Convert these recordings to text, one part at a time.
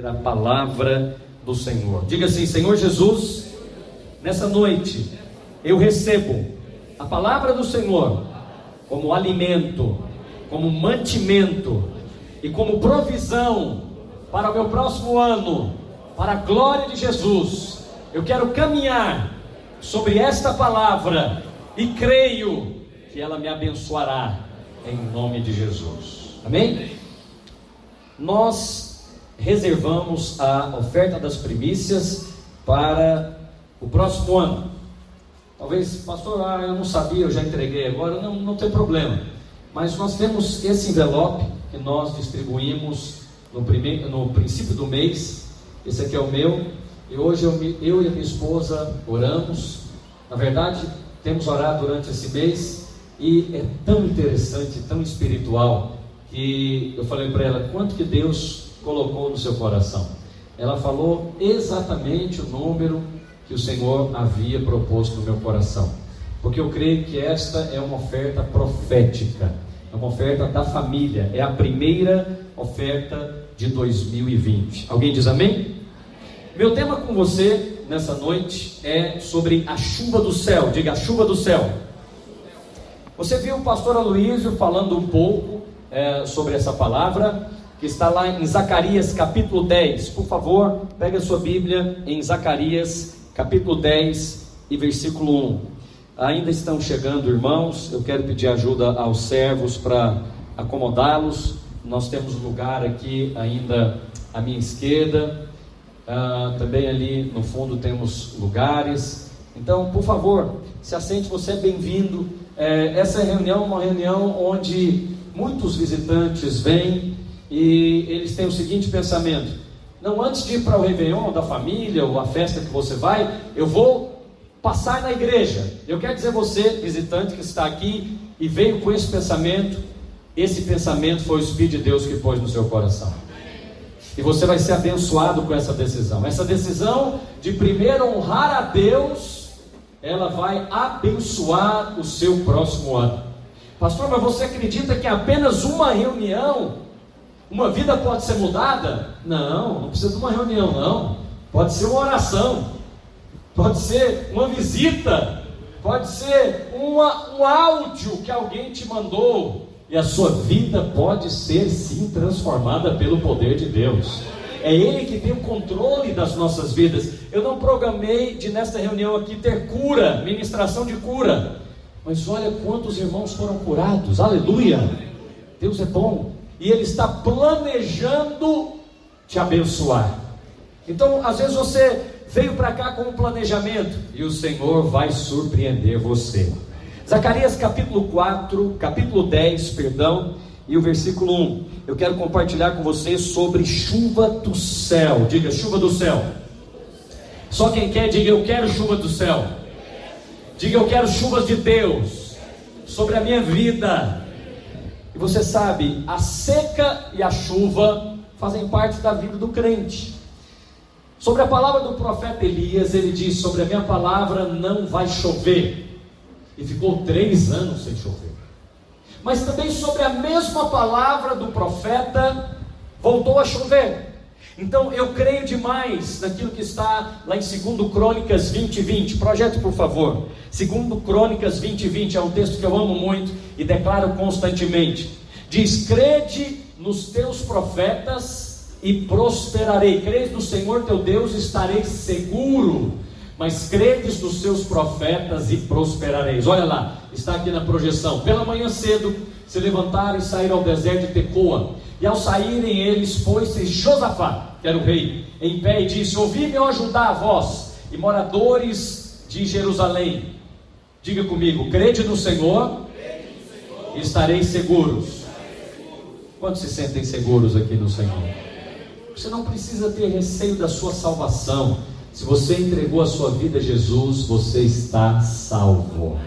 A palavra do Senhor. Diga assim: Senhor Jesus, nessa noite eu recebo a palavra do Senhor como alimento, como mantimento e como provisão para o meu próximo ano, para a glória de Jesus. Eu quero caminhar sobre esta palavra e creio que ela me abençoará em nome de Jesus. Amém? Nós reservamos a oferta das primícias para o próximo ano. Talvez, pastor, eu não sabia, eu já entreguei agora. Não tem problema. Mas nós temos esse envelope que nós distribuímos no princípio do mês. Esse aqui é o meu. E hoje eu e a minha esposa oramos. Na verdade, temos orado durante esse mês. E é tão interessante, tão espiritual, que eu falei para ela: quanto que Deus colocou no seu coração? Ela falou exatamente o número que o Senhor havia proposto no meu coração, porque eu creio que esta é uma oferta profética, é uma oferta da família, é a primeira oferta de 2020. Alguém diz amém? Meu tema com você nessa noite é sobre a chuva do céu. Diga: a chuva do céu. Você viu o pastor Aloísio falando um pouco sobre essa palavra, que está lá em Zacarias capítulo 10. Por favor, pegue a sua Bíblia em Zacarias capítulo 10 e versículo 1. Ainda estão chegando irmãos, eu quero pedir ajuda aos servos para acomodá-los. Nós temos lugar aqui ainda à minha esquerda, também ali no fundo temos lugares. Então, por favor, se assente, você é bem-vindo. Essa reunião é uma reunião onde muitos visitantes vêm e eles têm o seguinte pensamento: não, antes de ir para o Réveillon da família ou a festa que você vai, eu vou passar na igreja. Eu quero dizer a você, visitante que está aqui e veio com esse pensamento foi o Espírito de Deus que pôs no seu coração. E você vai ser abençoado com essa decisão. Essa decisão de primeiro honrar a Deus, ela vai abençoar o seu próximo ano. Pastor, mas você acredita que apenas uma reunião, uma vida pode ser mudada? Não precisa de uma reunião não. Pode ser uma oração, pode ser uma visita, pode ser um áudio que alguém te mandou, e a sua vida pode ser sim transformada pelo poder de Deus. É Ele que tem o controle das nossas vidas. Eu não programei de nesta reunião aqui ter cura, ministração de cura, mas olha quantos irmãos foram curados. Aleluia! Deus é bom e Ele está planejando te abençoar. Então, às vezes você veio para cá com um planejamento e o Senhor vai surpreender você. Zacarias capítulo 10, e o versículo 1. Eu quero compartilhar com você sobre chuva do céu. Diga: chuva do céu. Só quem quer, diga: eu quero chuva do céu. Diga: eu quero chuvas de Deus sobre a minha vida. E você sabe, a seca e a chuva fazem parte da vida do crente. Sobre a palavra do profeta Elias, ele diz: sobre a minha palavra não vai chover. E ficou 3 anos sem chover. Mas também sobre a mesma palavra do profeta voltou a chover. Então eu creio demais naquilo que está lá em 2 Crônicas 20:20. Projete, por favor. 2 Crônicas 20:20 é um texto que eu amo muito e declaro constantemente. Diz: crede nos teus profetas e prosperarei. Crede no Senhor teu Deus, estarei seguro. Mas credes nos seus profetas e prosperareis. Olha lá, está aqui na projeção. Pela manhã cedo se levantaram e saíram ao deserto de Tecoa. E ao saírem eles, pôs-se Josafá, que era o rei, em pé e disse: ouvi-me, ó Judá, vós e moradores de Jerusalém. Diga comigo: crede no Senhor e estareis seguros. Quantos se sentem seguros aqui no Senhor? Você não precisa ter receio da sua salvação. Se você entregou a sua vida a Jesus, você está salvo.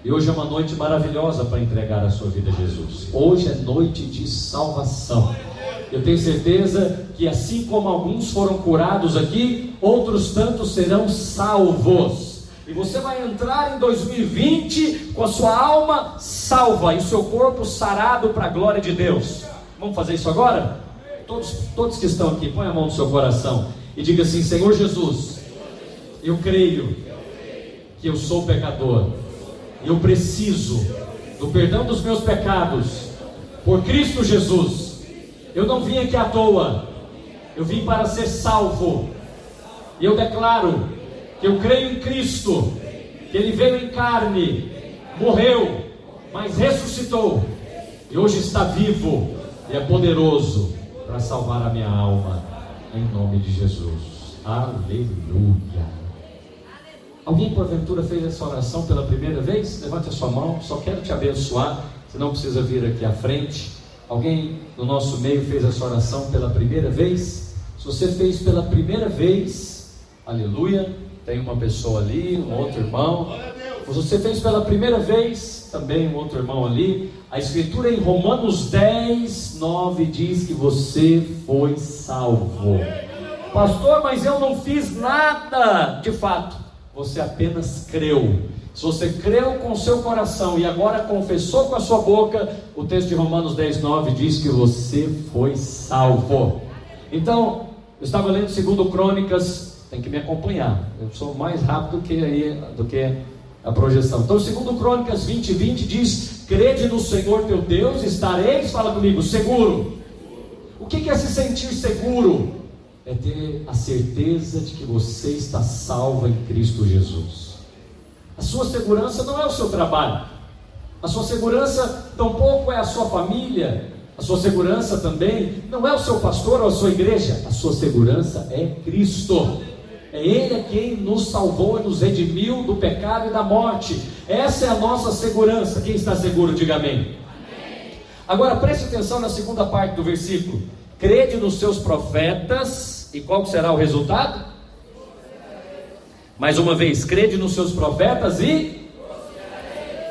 E hoje é uma noite maravilhosa para entregar a sua vida a Jesus. Hoje é noite de salvação. Eu tenho certeza que assim como alguns foram curados aqui, outros tantos serão salvos. E você vai entrar em 2020 com a sua alma salva e o seu corpo sarado para a glória de Deus. Vamos fazer isso agora? Todos que estão aqui, põe a mão no seu coração e diga assim: Senhor Jesus, eu creio que eu sou pecador, eu preciso do perdão dos meus pecados, por Cristo Jesus. Eu não vim aqui à toa, eu vim para ser salvo, e eu declaro que eu creio em Cristo, que Ele veio em carne, morreu, mas ressuscitou, e hoje está vivo, e é poderoso para salvar a minha alma, em nome de Jesus. Aleluia. Alguém porventura fez essa oração pela primeira vez? Levante a sua mão, só quero te abençoar, você não precisa vir aqui à frente. Alguém no nosso meio fez essa oração pela primeira vez? Se você fez pela primeira vez, aleluia, tem uma pessoa ali, um outro irmão. Se você fez pela primeira vez, também um outro irmão ali. A Escritura em Romanos 10, 9 diz que você foi salvo. Pastor, mas eu não fiz nada. De fato, você apenas creu. Se você creu com o seu coração e agora confessou com a sua boca, o texto de Romanos 10, 9 diz que você foi salvo. Então, eu estava lendo 2 Crônicas, tem que me acompanhar, eu sou mais rápido do que a projeção. Então, 2 Crônicas 20, 20 diz: crede no Senhor teu Deus, estareis, fala comigo, seguro. O que é se sentir seguro? É ter a certeza de que você está salvo em Cristo Jesus. A sua segurança não é o seu trabalho, a sua segurança tampouco é a sua família, a sua segurança também não é o seu pastor ou a sua igreja. A sua segurança é Cristo. É Ele quem nos salvou e nos redimiu do pecado e da morte. Essa é a nossa segurança. Quem está seguro, diga amém. Amém. Agora preste atenção na segunda parte do versículo: crede nos seus profetas, e qual será o resultado? Mais uma vez, crede nos seus profetas e...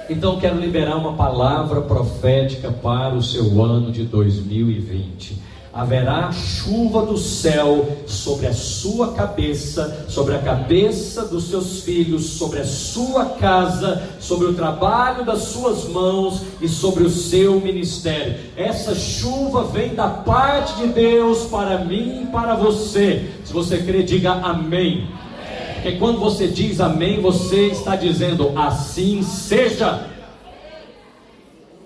Então quero liberar uma palavra profética para o seu ano de 2020. Haverá chuva do céu sobre a sua cabeça, sobre a cabeça dos seus filhos, sobre a sua casa, sobre o trabalho das suas mãos e sobre o seu ministério. Essa chuva vem da parte de Deus para mim e para você. Se você crê, diga amém. Porque quando você diz amém, você está dizendo assim seja.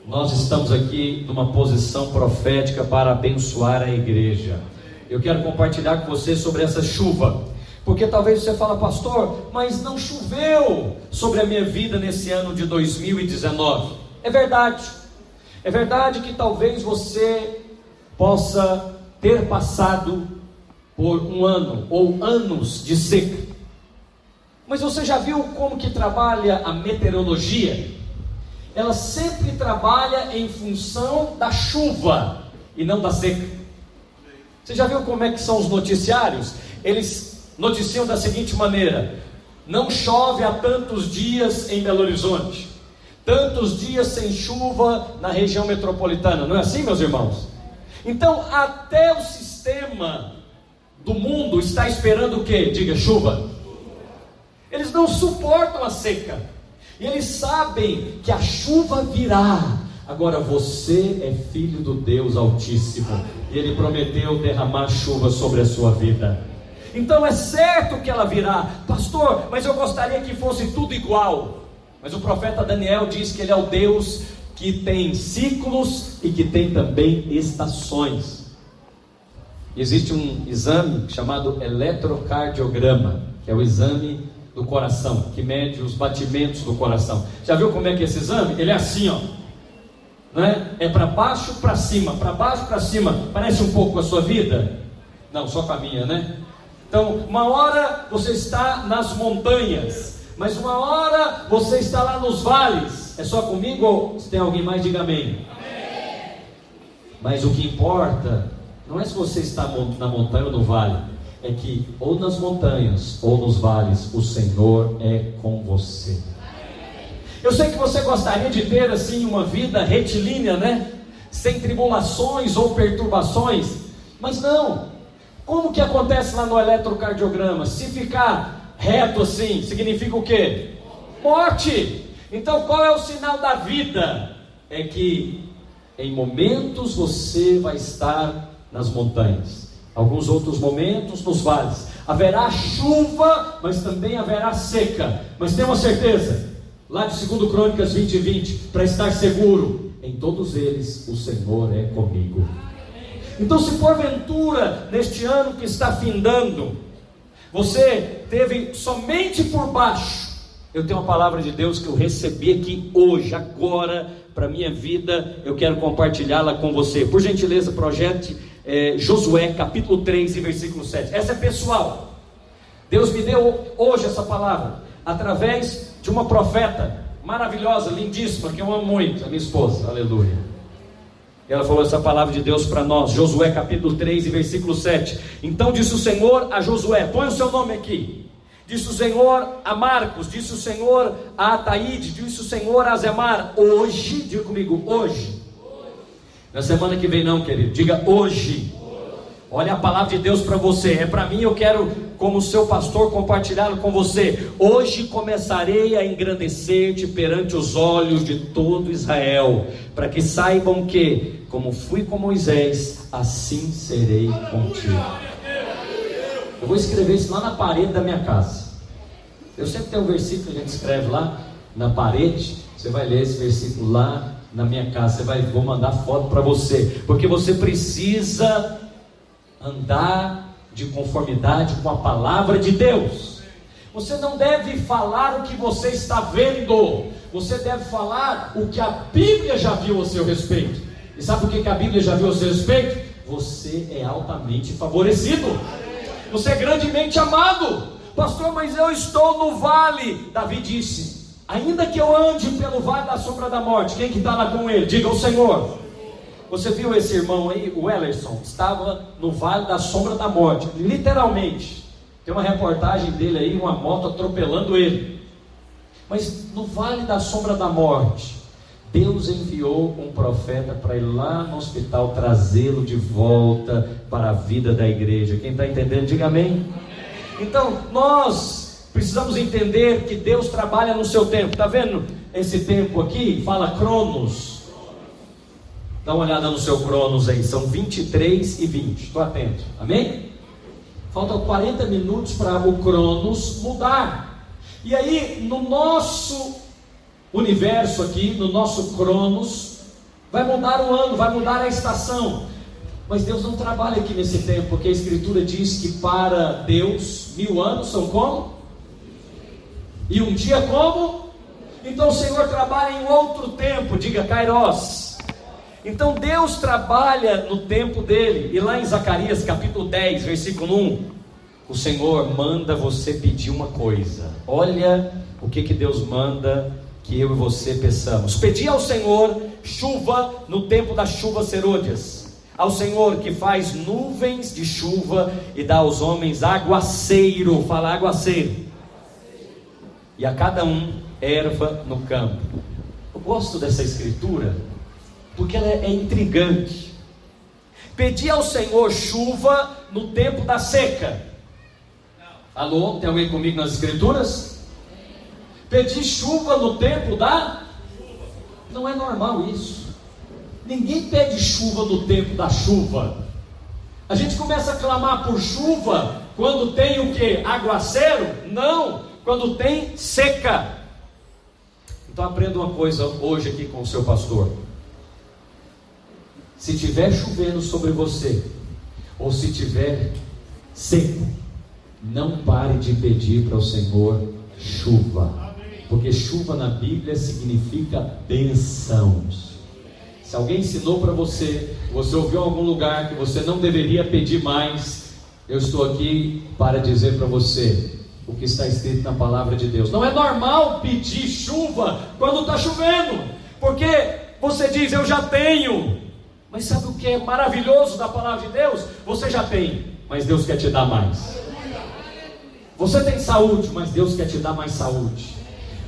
Nós estamos aqui numa posição profética para abençoar a igreja. Eu quero compartilhar com você sobre essa chuva, porque talvez você fale: pastor, mas não choveu sobre a minha vida nesse ano de 2019. É verdade que talvez você possa ter passado por um ano ou anos de seca. Mas você já viu como que trabalha a meteorologia? Ela sempre trabalha em função da chuva e não da seca. Você já viu como é que são os noticiários? Eles noticiam da seguinte maneira: não chove há tantos dias em Belo Horizonte, tantos dias sem chuva na região metropolitana. Não é assim, meus irmãos? Então até o sistema do mundo está esperando o quê? Diga, chuva. Eles não suportam a seca, e eles sabem que a chuva virá. Agora você é filho do Deus Altíssimo, e Ele prometeu derramar chuva sobre a sua vida. Então é certo que ela virá. Pastor, mas eu gostaria que fosse tudo igual. Mas o profeta Daniel diz que Ele é o Deus que tem ciclos e que tem também estações. Existe um exame chamado eletrocardiograma, que é o exame do coração, que mede os batimentos do coração. Já viu como é que é esse exame? Ele é assim, ó, né? É para baixo, para cima, para baixo, para cima. Parece um pouco com a sua vida? Não, só com a minha, né? Então, uma hora você está nas montanhas, mas uma hora você está lá nos vales. É só comigo ou se tem alguém mais, diga amém. Amém. Mas o que importa não é se você está na montanha ou no vale, é que ou nas montanhas ou nos vales, o Senhor é com você. Eu sei que você gostaria de ter assim uma vida retilínea, né? Sem tribulações ou perturbações, mas não. Como que acontece lá no eletrocardiograma? Se ficar reto assim, significa o quê? Morte. Então qual é o sinal da vida? É que em momentos você vai estar nas montanhas, alguns outros momentos nos vales. Haverá chuva, mas também haverá seca. Mas tenha uma certeza, lá de 2 Crônicas 20:20, para estar seguro, em todos eles o Senhor é comigo. Então, se porventura, neste ano que está findando, você teve somente por baixo, eu tenho uma palavra de Deus que eu recebi aqui hoje, agora, para a minha vida, eu quero compartilhá-la com você. Por gentileza, projete Josué capítulo 3 e versículo 7. Essa é pessoal. Deus me deu hoje essa palavra, através de uma profeta maravilhosa, lindíssima, que eu amo muito, a minha esposa, aleluia. Ela falou essa palavra de Deus para nós, Josué capítulo 3 e versículo 7. Então disse o Senhor a Josué, põe o seu nome aqui. Disse o Senhor a Marcos, disse o Senhor a Ataíde, disse o Senhor a Zemar, hoje, diga comigo, hoje. Na semana que vem não, querido, diga hoje. Olha a palavra de Deus para você, é para mim, eu quero, como seu pastor, compartilhá-lo com você. Hoje começarei a engrandecer-te perante os olhos de todo Israel, para que saibam que, como fui com Moisés, assim serei contigo. Eu vou escrever isso lá na parede da minha casa. Eu sempre tenho um versículo que a gente escreve lá na parede. Você vai ler esse versículo lá na minha casa. Vou mandar foto para você, porque você precisa andar de conformidade com a palavra de Deus. Você não deve falar o que você está vendo, você deve falar o que a Bíblia já viu a seu respeito. E sabe por que a Bíblia já viu a seu respeito? Você é altamente favorecido, você é grandemente amado. Pastor, mas eu estou no vale. Davi disse, ainda que eu ande pelo vale da sombra da morte, quem que está lá com ele? Diga o Senhor. Você viu esse irmão aí, o Ellerson, estava no vale da sombra da morte, literalmente. Tem uma reportagem dele aí, uma moto atropelando ele. Mas no vale da sombra da morte, Deus enviou um profeta para ir lá no hospital trazê-lo de volta para a vida da igreja. Quem está entendendo, diga amém. Então, nós precisamos entender que Deus trabalha no seu tempo. Está vendo esse tempo aqui? Fala Cronos. Dá uma olhada no seu Cronos aí, são 23:20, estou atento, amém? Faltam 40 minutos para o Cronos mudar. E aí, no nosso universo aqui, no nosso Cronos, vai mudar o ano, vai mudar a estação. Mas Deus não trabalha aqui nesse tempo, porque a Escritura diz que para Deus, 1000 anos são como? E um dia como? Então o Senhor trabalha em outro tempo, diga Kairos. Então Deus trabalha no tempo dele. E lá em Zacarias capítulo 10, versículo 1, o Senhor manda você pedir uma coisa. Olha o que Deus manda que eu e você peçamos. Pedi ao Senhor chuva no tempo das chuvas serôdias, ao Senhor que faz nuvens de chuva e dá aos homens aguaceiro. Fala aguaceiro. E a cada um erva no campo. Eu gosto dessa escritura porque ela é intrigante. Pedi ao Senhor chuva no tempo da seca. Alô, tem alguém comigo nas escrituras? Pedi chuva no tempo da... Não é normal isso. Ninguém pede chuva no tempo da chuva. A gente começa a clamar por chuva quando tem o que? Aguaceiro? Não, quando tem seca. Então aprenda uma coisa hoje aqui com o seu pastor. Se tiver chovendo sobre você, ou se tiver seco, não pare de pedir para o Senhor chuva, porque chuva na Bíblia significa bênçãos. Se alguém ensinou para você, você ouviu em algum lugar que você não deveria pedir mais, eu estou aqui para dizer para você o que está escrito na palavra de Deus. Não é normal pedir chuva quando está chovendo, porque você diz, eu já tenho. Mas sabe o que é maravilhoso da palavra de Deus? Você já tem, mas Deus quer te dar mais. Você tem saúde, mas Deus quer te dar mais saúde.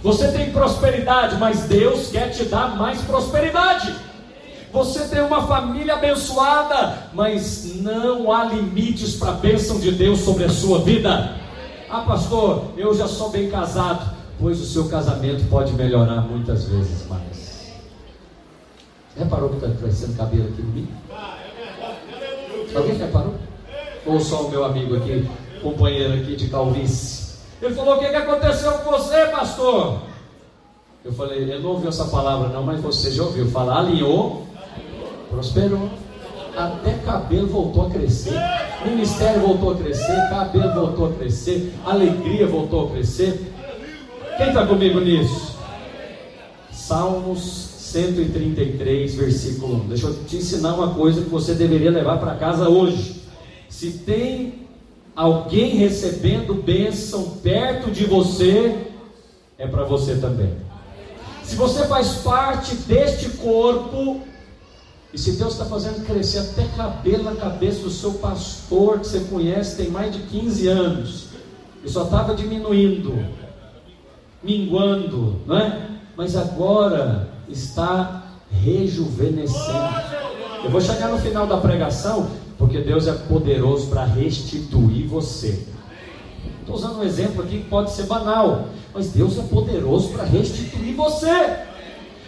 Você tem prosperidade, mas Deus quer te dar mais prosperidade. Você tem uma família abençoada, mas não há limites para a bênção de Deus sobre a sua vida. Ah, pastor, eu já sou bem casado. Pois o seu casamento pode melhorar muitas vezes mais. Reparou que está crescendo cabelo aqui no mim? Alguém reparou? Ou só o meu amigo aqui, companheiro aqui de calvície? Ele falou: o que aconteceu com você, pastor? Eu falei: ele não ouviu essa palavra não, mas você já ouviu falar. Alinhou, prosperou, até cabelo voltou a crescer, ministério voltou a crescer, cabelo voltou a crescer, alegria voltou a crescer. Quem está comigo nisso? Salmos 133, versículo 1. Deixa eu te ensinar uma coisa que você deveria levar para casa hoje. Se tem alguém recebendo bênção perto de você, é para você também. Se você faz parte deste corpo, e se Deus está fazendo crescer até cabelo na cabeça do seu pastor, que você conhece, tem mais de 15 anos, e só estava diminuindo, minguando, não é? Mas agora está rejuvenescendo. Eu vou chegar no final da pregação, porque Deus é poderoso para restituir você. Estou usando um exemplo aqui que pode ser banal, mas Deus é poderoso para restituir você,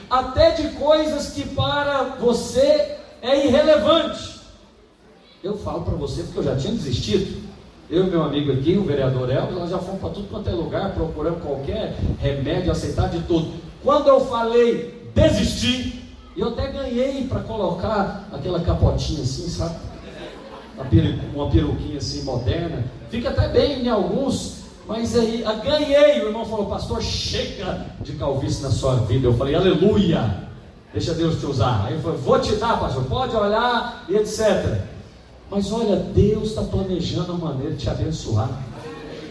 até de coisas que para você é irrelevante. Eu falo para você porque eu já tinha desistido. Eu e meu amigo aqui, o vereador Elvis, nós já fomos para tudo quanto é lugar, procurando qualquer remédio, aceitar de tudo. Quando eu falei desistir, eu até ganhei para colocar aquela capotinha assim, sabe? Uma peruquinha assim moderna, fica até bem em alguns, mas aí ganhei. O irmão falou: pastor, chega de calvície na sua vida. Eu falei: aleluia, deixa Deus te usar. Aí ele falou: vou te dar, pastor, pode olhar e etc. Mas olha, Deus está planejando uma maneira de te abençoar.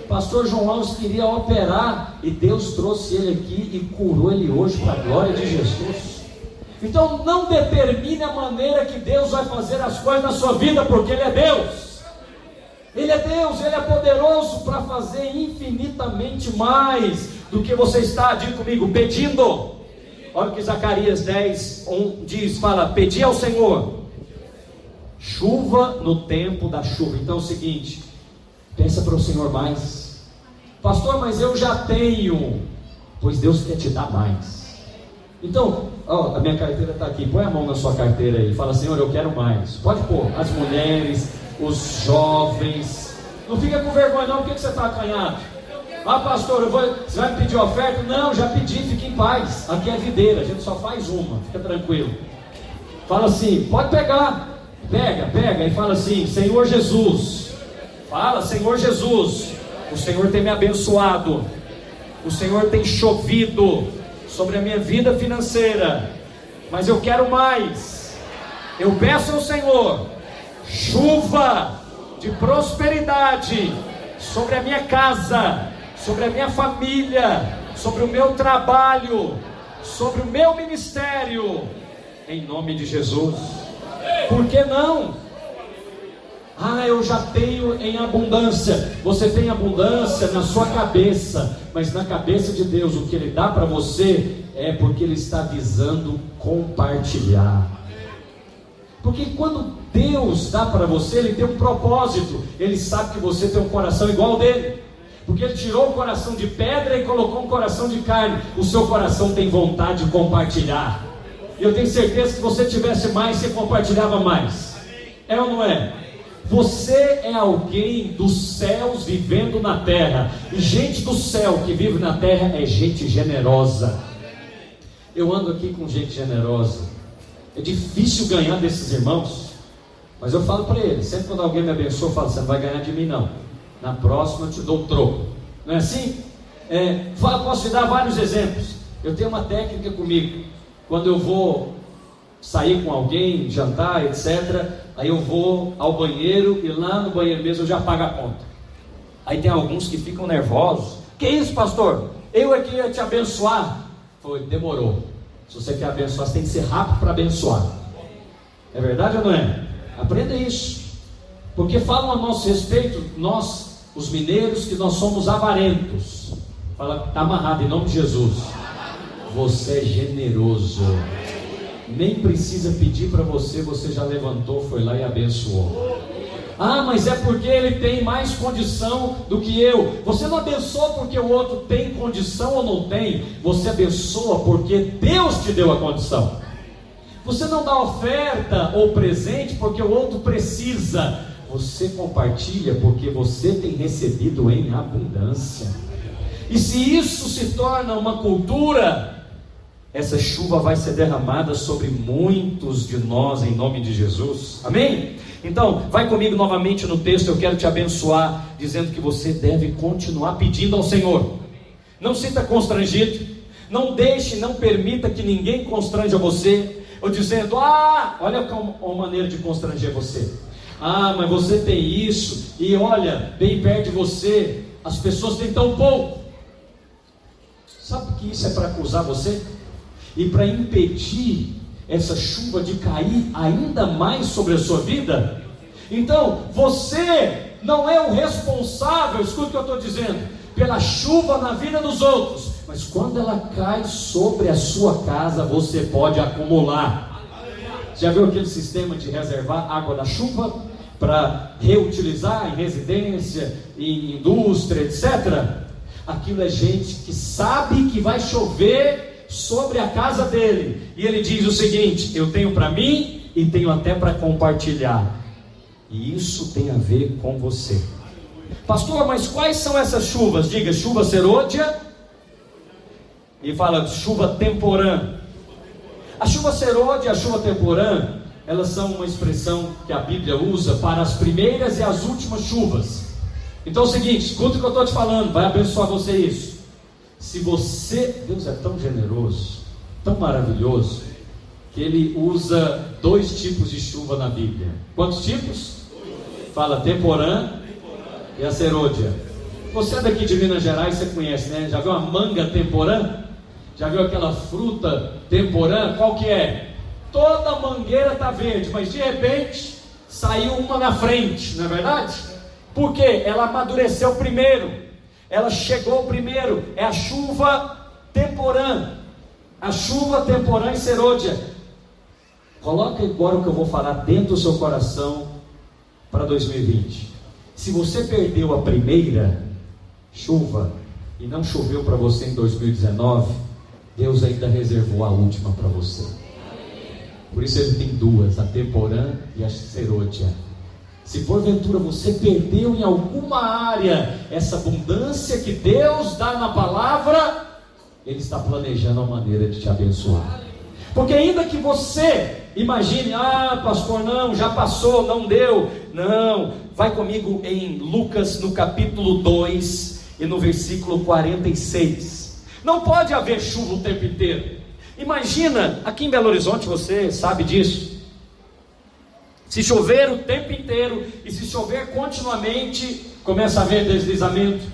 Pastor João Alves queria operar, e Deus trouxe ele aqui e curou ele hoje para a glória de Jesus. Então não determine a maneira que Deus vai fazer as coisas na sua vida, porque Ele é Deus. Ele é Deus, Ele é poderoso para fazer infinitamente mais do que você está, diga comigo, pedindo. Olha o que Zacarias 10:1 diz, fala: pedi ao Senhor chuva no tempo da chuva. Então é o seguinte, pensa para o Senhor mais. Pastor, mas eu já tenho. Pois Deus quer te dar mais. Então, a minha carteira está aqui. Põe a mão na sua carteira aí, fala: Senhor, eu quero mais. Pode pôr, as mulheres, os jovens. Não fica com vergonha não, por que você está acanhado? Ah, pastor, você vai me pedir oferta? Não, já pedi, fique em paz. Aqui é videira, a gente só faz uma, fica tranquilo. Fala assim, pode pegar. Pega e fala assim: Senhor Jesus. Fala: Senhor Jesus, o Senhor tem me abençoado, o Senhor tem chovido sobre a minha vida financeira, mas eu quero mais. Eu peço ao Senhor chuva de prosperidade sobre a minha casa, sobre a minha família, sobre o meu trabalho, sobre o meu ministério, em nome de Jesus. Por que não? Ah, eu já tenho em abundância. Você tem abundância na sua cabeça, mas na cabeça de Deus, o que Ele dá para você é porque Ele está visando compartilhar. Porque quando Deus dá para você, Ele tem um propósito. Ele sabe que você tem um coração igual ao dele, porque Ele tirou o coração de pedra e colocou um coração de carne. O seu coração tem vontade de compartilhar. E eu tenho certeza que se você tivesse mais, você compartilhava mais. É ou não é? Você é alguém dos céus vivendo na terra. E gente do céu que vive na terra é gente generosa. Eu ando aqui com gente generosa. É difícil ganhar desses irmãos, mas eu falo para eles, sempre quando alguém me abençoa, eu falo: você não vai ganhar de mim não, na próxima eu te dou o troco. Não é assim? Posso te dar vários exemplos. Eu tenho uma técnica comigo. Quando eu vou sair com alguém, jantar, etc., aí eu vou ao banheiro, e lá no banheiro mesmo eu já pago a conta. Aí tem alguns que ficam nervosos: que isso, pastor? Eu aqui ia te abençoar. Foi, demorou. Se você quer abençoar, você tem que ser rápido para abençoar. É verdade ou não é? Aprenda isso. Porque falam a nosso respeito, nós, os mineiros, que nós somos avarentos. Fala, está amarrado em nome de Jesus. Você é generoso. Nem precisa pedir para você, você já levantou, foi lá e abençoou. Ah, mas é porque ele tem mais condição do que eu. Você não abençoa porque o outro tem condição ou não tem. Você abençoa porque Deus te deu a condição. Você não dá oferta ou presente porque o outro precisa. Você compartilha porque você tem recebido em abundância. E se isso se torna uma cultura, essa chuva vai ser derramada sobre muitos de nós em nome de Jesus. Amém? Então, vai comigo novamente no texto. Eu quero te abençoar dizendo que você deve continuar pedindo ao Senhor. Não se sinta constrangido. Não deixe, não permita que ninguém constranja você, ou dizendo: olha uma maneira de constranger você. Mas você tem isso, e olha, bem perto de você, as pessoas têm tão pouco. Sabe que isso é para acusar você? E para impedir essa chuva de cair ainda mais sobre a sua vida? Então, você não é o responsável, escuta o que eu estou dizendo, pela chuva na vida dos outros. Mas quando ela cai sobre a sua casa, você pode acumular. Já viu aquele sistema de reservar água da chuva para reutilizar em residência, em indústria, etc? Aquilo é gente que sabe que vai chover sobre a casa dele, e ele diz o seguinte: eu tenho para mim e tenho até para compartilhar. E isso tem a ver com você. Pastor, mas quais são essas chuvas? Diga: chuva serôdia. E fala chuva temporã. A chuva serôdia e a chuva temporã, elas são uma expressão que a Bíblia usa para as primeiras e as últimas chuvas. Então é o seguinte, escuta o que eu estou te falando, vai abençoar você isso. Se você, Deus é tão generoso, tão maravilhoso, que Ele usa 2 tipos de chuva na Bíblia. Quantos tipos? Fala temporã e a serôdia. Você é daqui de Minas Gerais, você conhece, né? Já viu a manga temporã? Já viu aquela fruta temporã? Qual que é? Toda mangueira está verde, mas de repente saiu uma na frente, não é verdade? Por quê? Ela amadureceu primeiro, ela chegou primeiro. É a chuva temporã. A chuva temporã e serôdia. Coloca agora o que eu vou falar dentro do seu coração para 2020. Se você perdeu a primeira chuva e não choveu para você em 2019, Deus ainda reservou a última para você. Por isso Ele tem 2, a temporã e a serôdia. Se porventura você perdeu em alguma área essa abundância que Deus dá na palavra, Ele está planejando uma maneira de te abençoar. Porque ainda que você imagine: pastor, não, já passou, não deu. Não, vai comigo em Lucas no capítulo 2 e no versículo 46. Não pode haver chuva o tempo inteiro. Imagina, aqui em Belo Horizonte, você sabe disso. Se chover o tempo inteiro, e se chover continuamente, começa a haver deslizamento,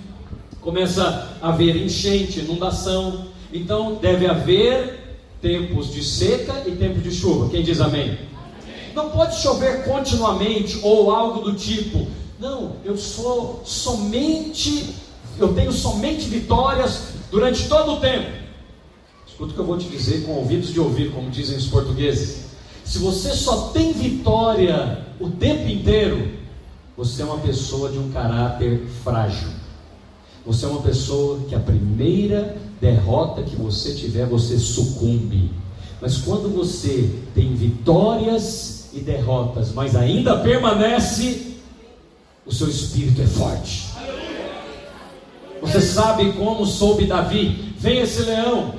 começa a haver enchente, inundação. Então deve haver tempos de seca e tempos de chuva. Quem diz amém? Não pode chover continuamente ou algo do tipo: não, eu tenho somente vitórias durante todo o tempo. Escuta o que eu vou te dizer com ouvidos de ouvir, como dizem os portugueses. Se você só tem vitória o tempo inteiro, você é uma pessoa de um caráter frágil. Você é uma pessoa que a primeira derrota que você tiver, você sucumbe. Mas quando você tem vitórias e derrotas, mas ainda permanece, o seu espírito é forte. Você sabe como soube Davi: vem esse leão,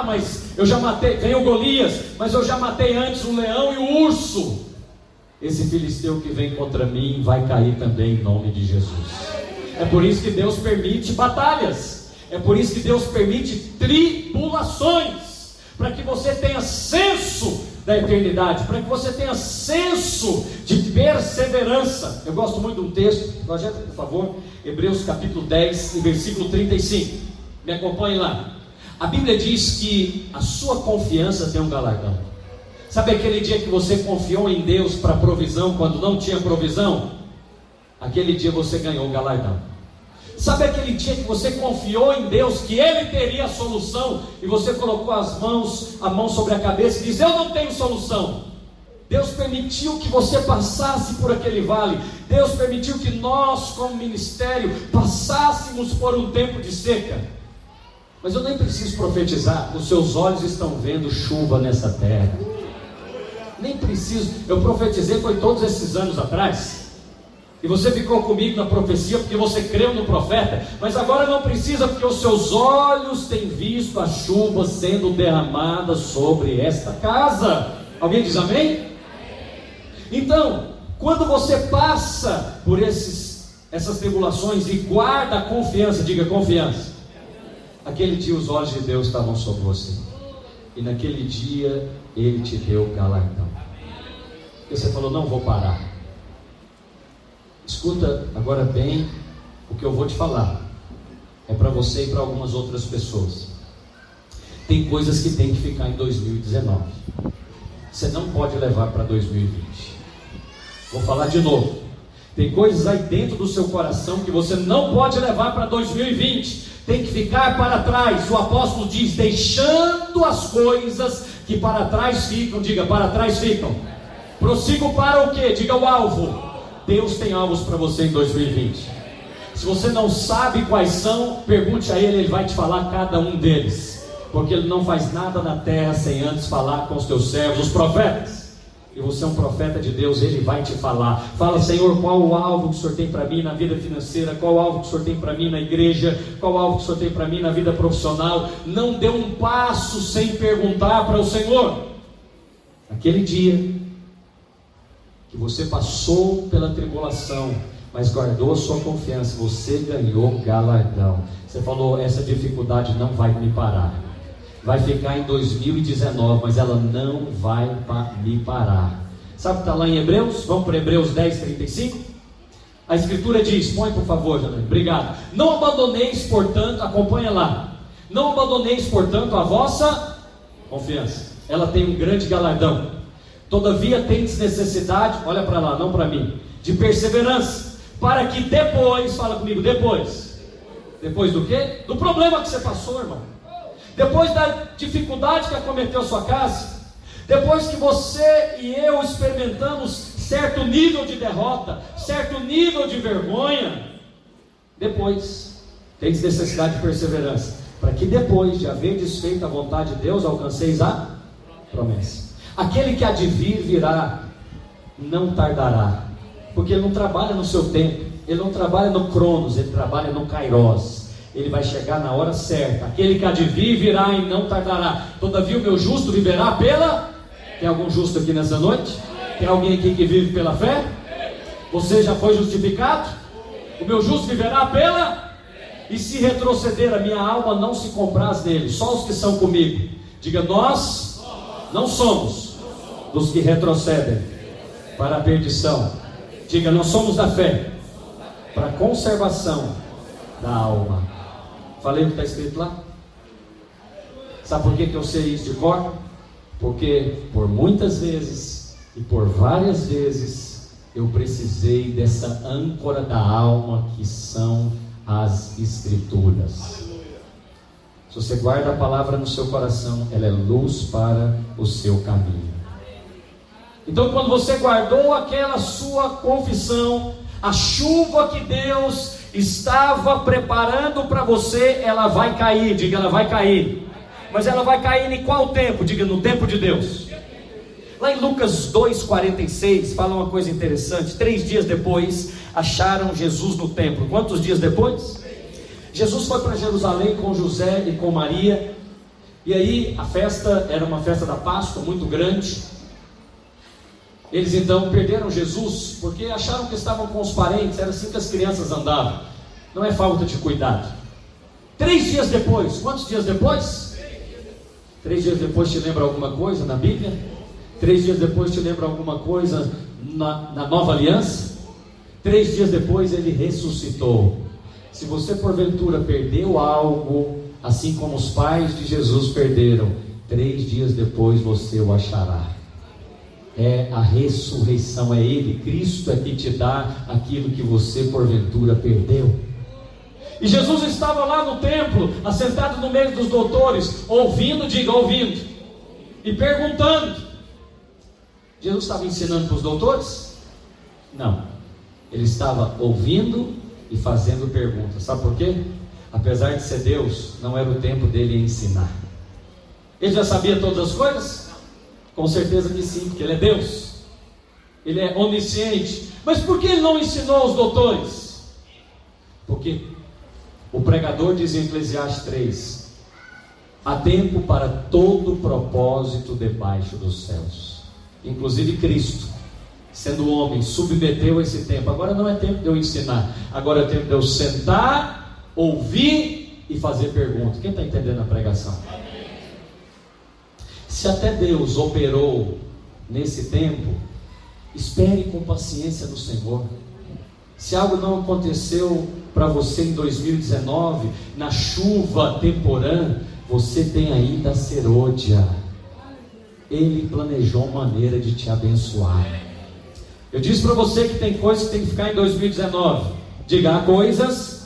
mas eu já matei, vem o Golias, mas eu já matei antes o leão e o urso. Esse filisteu que vem contra mim vai cair também em nome de Jesus. É por isso que Deus permite batalhas, é por isso que Deus permite tribulações, para que você tenha senso da eternidade, para que você tenha senso de perseverança. Eu gosto muito de um texto, projeta por favor, Hebreus capítulo 10 e versículo 35, me acompanhe lá. A Bíblia diz que a sua confiança tem um galardão. Sabe aquele dia que você confiou em Deus para provisão, quando não tinha provisão? Aquele dia você ganhou o galardão. Sabe aquele dia que você confiou em Deus, que Ele teria a solução, e você colocou a mão sobre a cabeça e diz: eu não tenho solução. Deus permitiu que você passasse por aquele vale. Deus permitiu que nós, como ministério, passássemos por um tempo de seca. Mas eu nem preciso profetizar, os seus olhos estão vendo chuva nessa terra. Nem preciso, eu profetizei foi todos esses anos atrás, e você ficou comigo na profecia porque você creu no profeta, mas agora não precisa, porque os seus olhos têm visto a chuva sendo derramada sobre esta casa. Alguém diz amém? Então, quando você passa por essas tribulações e guarda a confiança, diga confiança, aquele dia os olhos de Deus estavam sobre você, e naquele dia Ele te deu galardão. E você falou, não vou parar. Escuta agora bem o que eu vou te falar, é para você e para algumas outras pessoas. Tem coisas que tem que ficar em 2019, você não pode levar para 2020. Vou falar de novo. Tem coisas aí dentro do seu coração que você não pode levar para 2020. Tem que ficar para trás. O apóstolo diz, deixando as coisas que para trás ficam. Diga, para trás ficam. Prossigo para o quê? Diga o alvo. Deus tem alvos para você em 2020. Se você não sabe quais são, pergunte a Ele, Ele vai te falar cada um deles. Porque Ele não faz nada na terra sem antes falar com os teus servos, os profetas. E você é um profeta de Deus, Ele vai te falar. Fala, Senhor, qual o alvo que o Senhor tem para mim na vida financeira? Qual o alvo que o Senhor tem para mim na igreja? Qual o alvo que o Senhor tem para mim na vida profissional? Não dê um passo sem perguntar para o Senhor. Aquele dia que você passou pela tribulação, mas guardou a sua confiança, você ganhou galardão. Você falou, essa dificuldade não vai me parar. Vai ficar em 2019, mas ela não vai me parar. Sabe o que está lá em Hebreus? Vamos para Hebreus 10, 35? A escritura diz, põe por favor, Janine, obrigado. Não abandoneis, portanto, acompanha lá. Não abandoneis, portanto, a vossa confiança. Ela tem um grande galardão. Todavia tendes necessidade, olha para lá, não para mim, de perseverança, para que depois, fala comigo, depois do quê? Do problema que você passou, irmão. Depois da dificuldade que acometeu a sua casa, depois que você e eu experimentamos certo nível de derrota, certo nível de vergonha, depois tem necessidade de perseverança, para que depois de haver desfeito a vontade de Deus, alcanceis a promessa. Aquele que há de vir virá, não tardará, porque ele não trabalha no seu tempo, ele não trabalha no Cronos, ele trabalha no Kairos. Ele vai chegar na hora certa. Aquele que há de vir virá e não tardará. Todavia o meu justo viverá pela... Tem algum justo aqui nessa noite? Tem alguém aqui que vive pela fé? Você já foi justificado? O meu justo viverá pela... E se retroceder, a minha alma não se compraz nele. Só os que são comigo. Diga, nós não somos dos que retrocedem para a perdição. Diga, nós somos da fé para a conservação da alma. Falei o que está escrito lá? Sabe por que eu sei isso de cor? Porque por muitas vezes e por várias vezes eu precisei dessa âncora da alma que são as Escrituras. Se você guarda a palavra no seu coração, ela é luz para o seu caminho. Então, quando você guardou aquela sua confissão, a chuva que Deus estava preparando para você, ela vai cair. Diga, ela vai cair. Mas ela vai cair em qual tempo? Diga, no tempo de Deus. Lá em Lucas 2,46 fala uma coisa interessante. 3 dias depois acharam Jesus no templo. Quantos dias depois? Jesus foi para Jerusalém com José e com Maria. E aí a festa era uma festa da Páscoa muito grande. Eles então perderam Jesus, porque acharam que estavam com os parentes. Era assim que as crianças andavam. Não é falta de cuidado. 3 dias depois, quantos dias depois? 3 dias depois te lembra alguma coisa na Bíblia? 3 dias depois te lembra alguma coisa na Nova Aliança? 3 dias depois ele ressuscitou. Se você porventura perdeu algo, assim como os pais de Jesus perderam, 3 dias depois você o achará. É a ressurreição, é Ele, Cristo é que te dá aquilo que você porventura perdeu. E Jesus estava lá no templo, assentado no meio dos doutores, ouvindo, diga ouvindo, e perguntando. Jesus estava ensinando para os doutores? Não, ele estava ouvindo e fazendo perguntas. Sabe por quê? Apesar de ser Deus, não era o tempo dele ensinar. Ele já sabia todas as coisas? Com certeza que sim, porque Ele é Deus. Ele é onisciente. Mas por que Ele não ensinou aos doutores? Porque o pregador diz em Eclesiastes 3: há tempo para todo propósito debaixo dos céus. Inclusive Cristo, sendo homem, submeteu esse tempo. Agora não é tempo de eu ensinar, agora é tempo de eu sentar, ouvir e fazer perguntas. Quem está entendendo a pregação? Se até Deus operou nesse tempo, espere com paciência no Senhor. Se algo não aconteceu para você em 2019, na chuva temporã, você tem ainda a serôdia. Ele planejou maneira de te abençoar. Eu disse para você que tem coisas que tem que ficar em 2019. Diga: há coisas.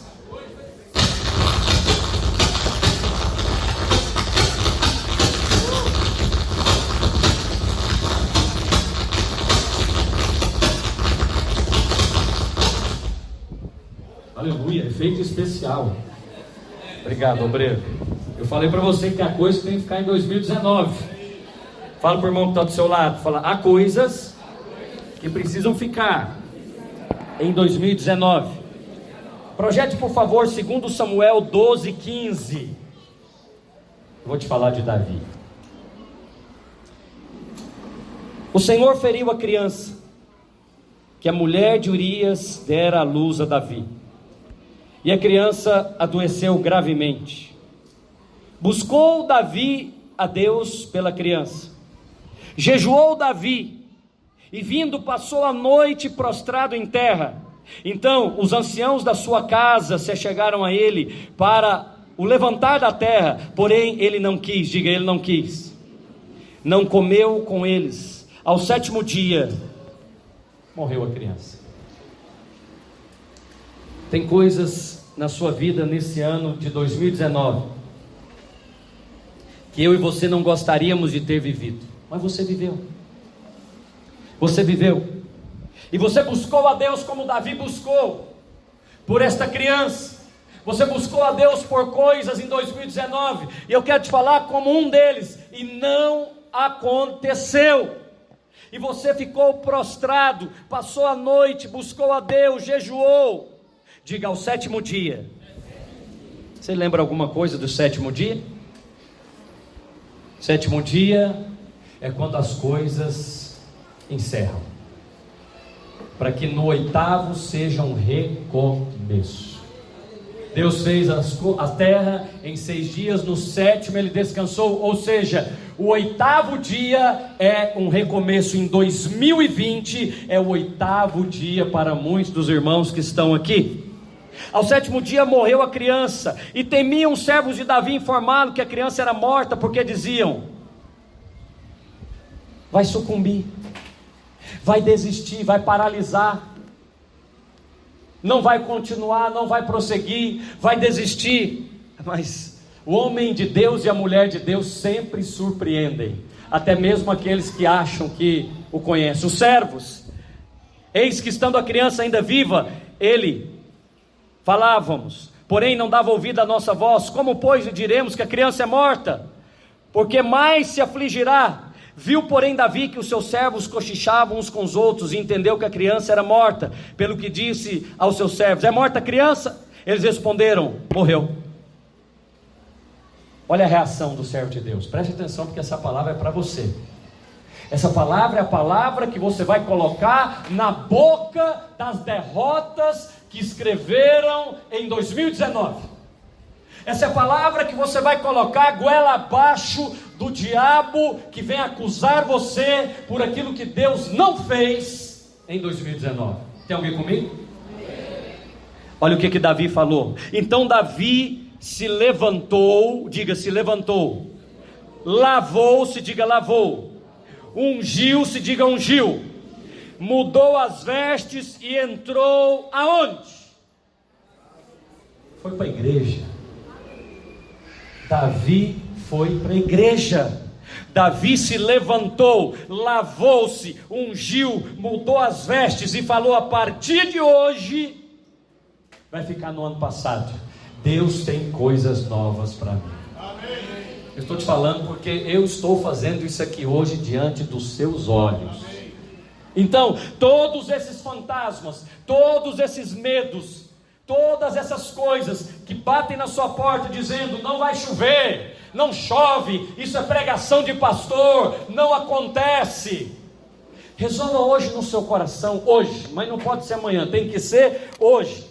Aleluia, efeito especial. Obrigado, obreiro. Eu falei para você que há coisas que tem que ficar em 2019. Fala para o irmão que está do seu lado. Fala: há coisas que precisam ficar em 2019. Projete, por favor, 2 Samuel 12:15. Vou te falar de Davi. O Senhor feriu a criança que a mulher de Urias dera à luz a Davi, e a criança adoeceu gravemente. Buscou Davi a Deus pela criança. Jejuou Davi, e vindo passou a noite prostrado em terra. Então os anciãos da sua casa se achegaram a ele para o levantar da terra, porém ele não quis. Diga: ele não quis. Não comeu com eles. Ao 7º dia morreu a criança. Tem coisas na sua vida nesse ano de 2019 que eu e você não gostaríamos de ter vivido, mas você viveu. Você viveu. E você buscou a Deus como Davi buscou por esta criança. Você buscou a Deus por coisas em 2019, e eu quero te falar como um deles, e não aconteceu. E você ficou prostrado, passou a noite, buscou a Deus, jejuou. Diga: ao 7º dia. Você lembra alguma coisa do 7º dia? 7º dia é quando as coisas encerram, para que no 8º seja um recomeço. Deus fez a terra em 6 dias, no 7º ele descansou. Ou seja, o 8º dia é um recomeço. Em 2020 é o 8º dia para muitos dos irmãos que estão aqui. Ao 7º dia morreu a criança, e temiam os servos de Davi informá-lo que a criança era morta, porque diziam: vai sucumbir, vai desistir, vai paralisar, não vai continuar, não vai prosseguir, vai desistir. Mas o homem de Deus e a mulher de Deus sempre surpreendem, até mesmo aqueles que acham que o conhecem. Os servos: eis que estando a criança ainda viva, falávamos, porém não dava ouvido à nossa voz. Como, pois, lhe diremos que a criança é morta? Porque mais se afligirá. Viu, porém, Davi que os seus servos cochichavam uns com os outros, e entendeu que a criança era morta, pelo que disse aos seus servos: é morta a criança? Eles responderam: morreu. Olha a reação do servo de Deus. Preste atenção, porque essa palavra é para você. Essa palavra é a palavra que você vai colocar na boca das derrotas que escreveram em 2019. Essa é a palavra que você vai colocar goela abaixo do diabo que vem acusar você por aquilo que Deus não fez em 2019. Tem alguém comigo? Olha o que Davi falou. Então Davi se levantou, diga: se levantou. Lavou-se, diga: lavou. Ungiu-se, diga: ungiu. Mudou as vestes e entrou aonde? Foi para a igreja. Davi foi para a igreja. Davi se levantou, lavou-se, ungiu, mudou as vestes e falou: a partir de hoje vai ficar no ano passado. Deus tem coisas novas para mim. Amém. Eu estou te falando porque eu estou fazendo isso aqui hoje diante dos seus olhos. Então, todos esses fantasmas, todos esses medos, todas essas coisas que batem na sua porta dizendo: não vai chover, não chove, isso é pregação de pastor, não acontece. Resolva hoje no seu coração, hoje, mas não pode ser amanhã, tem que ser hoje,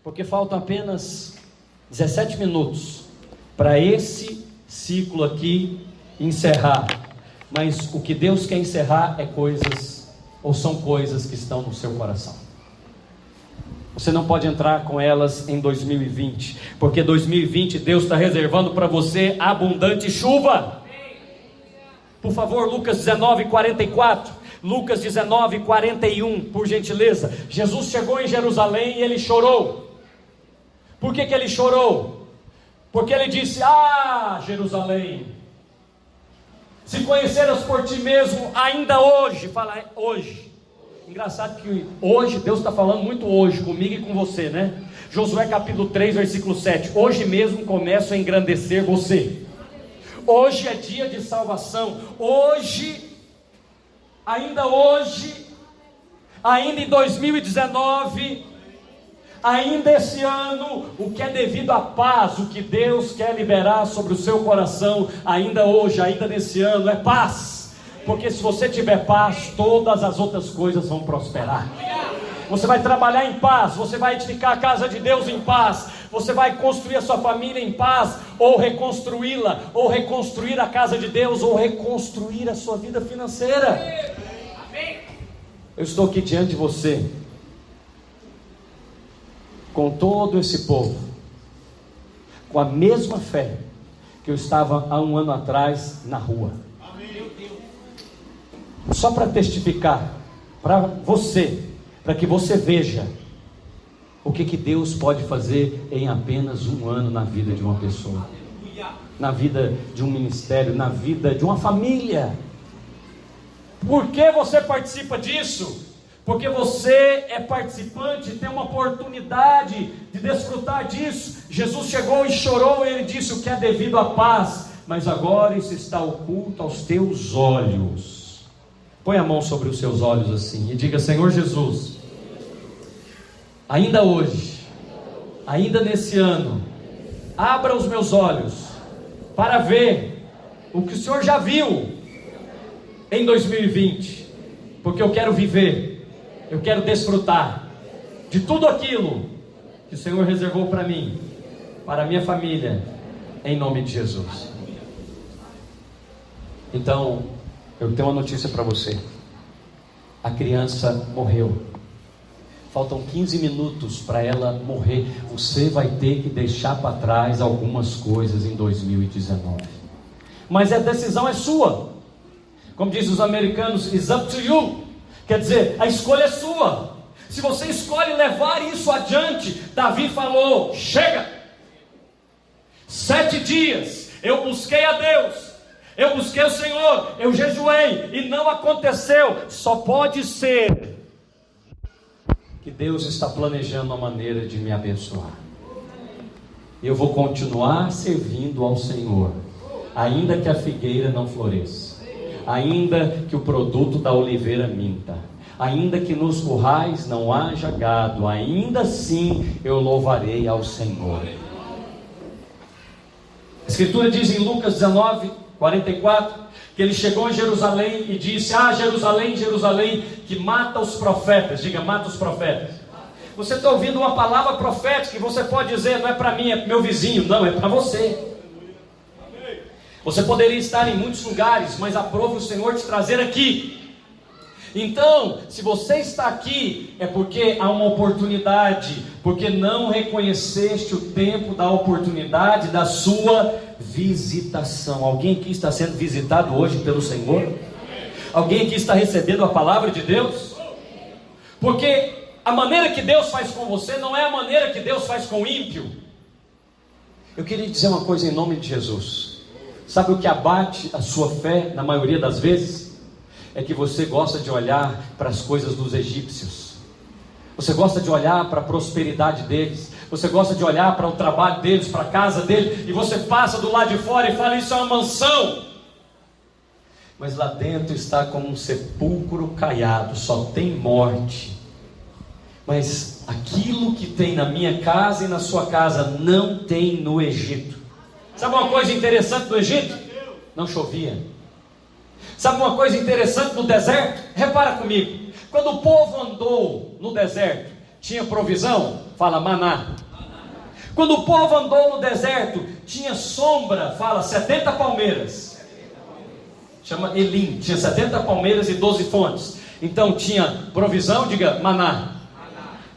porque faltam apenas 17 minutos para esse ciclo aqui encerrar. Mas o que Deus quer encerrar é coisas, ou são coisas que estão no seu coração. Você não pode entrar com elas em 2020, porque 2020 Deus está reservando para você abundante chuva. Por favor, Lucas 19:44, Lucas 19:41, por gentileza. Jesus chegou em Jerusalém e ele chorou. Por que ele chorou? Porque ele disse: ah, Jerusalém, se conheceras por ti mesmo, ainda hoje, fala hoje. Engraçado que hoje, Deus está falando muito hoje, comigo e com você, né? Josué capítulo 3, versículo 7, hoje mesmo começo a engrandecer você. Hoje é dia de salvação. Hoje, ainda em 2019, ainda esse ano, o que é devido à paz, o que Deus quer liberar sobre o seu coração, ainda hoje, ainda nesse ano, é paz. Porque se você tiver paz, todas as outras coisas vão prosperar. Você vai trabalhar em paz, você vai edificar a casa de Deus em paz, você vai construir a sua família em paz, ou reconstruí-la, ou reconstruir a casa de Deus, ou reconstruir a sua vida financeira. Eu estou aqui diante de você, com todo esse povo, com a mesma fé que eu estava há um ano atrás na rua. Só para testificar para você, para que você veja o que Deus pode fazer em apenas um ano na vida de uma pessoa, na vida de um ministério, na vida de uma família. Por que você participa disso? Porque você é participante, tem uma oportunidade de desfrutar disso. Jesus chegou e chorou, e ele disse: o que é devido à paz, mas agora isso está oculto aos teus olhos. Põe a mão sobre os seus olhos assim e diga: Senhor Jesus, ainda hoje, ainda nesse ano, abra os meus olhos para ver o que o Senhor já viu em 2020, porque eu quero viver, eu quero desfrutar de tudo aquilo que o Senhor reservou para mim, para a minha família, em nome de Jesus. Então, eu tenho uma notícia para você. A criança morreu. Faltam 15 minutos para ela morrer. Você vai ter que deixar para trás algumas coisas em 2019. Mas a decisão é sua. Como dizem os americanos, it's up to you. Quer dizer, a escolha é sua. Se você escolhe levar isso adiante, Davi falou: chega. 7 dias eu busquei a Deus, eu busquei o Senhor, eu jejuei e não aconteceu. Só pode ser que Deus está planejando uma maneira de me abençoar. Eu vou continuar servindo ao Senhor, ainda que a figueira não floresça, ainda que o produto da oliveira minta, ainda que nos currais não haja gado, ainda assim eu louvarei ao Senhor. A Escritura diz em Lucas 19:44, que ele chegou em Jerusalém e disse: ah, Jerusalém, Jerusalém, que mata os profetas. Diga: mata os profetas. Você está ouvindo uma palavra profética que você pode dizer: não é para mim, é para o meu vizinho. Não, é para você. Você poderia estar em muitos lugares, mas aprove o Senhor te trazer aqui. Então, se você está aqui, é porque há uma oportunidade, porque não reconheceste o tempo da oportunidade da sua visitação. Alguém aqui está sendo visitado hoje pelo Senhor? Alguém aqui está recebendo a palavra de Deus? Porque a maneira que Deus faz com você não é a maneira que Deus faz com o ímpio. Eu queria dizer uma coisa em nome de Jesus. Sabe o que abate a sua fé na maioria das vezes? É que você gosta de olhar para as coisas dos egípcios. Você gosta de olhar para a prosperidade deles. você gosta de olhar para o trabalho deles, para a casa dele, e você passa do lado de fora e fala: isso é uma mansão. Mas lá dentro está como um sepulcro caiado, só tem morte. Mas aquilo que tem na minha casa e na sua casa não tem no Egito. Sabe uma coisa interessante do Egito? Não chovia. Sabe uma coisa interessante no deserto? Repara comigo. Quando o povo andou no deserto, tinha provisão? Fala maná. Quando o povo andou no deserto, tinha sombra? Fala 70 palmeiras. Chama Elim. Tinha 70 palmeiras e 12 fontes. Então tinha provisão, diga maná.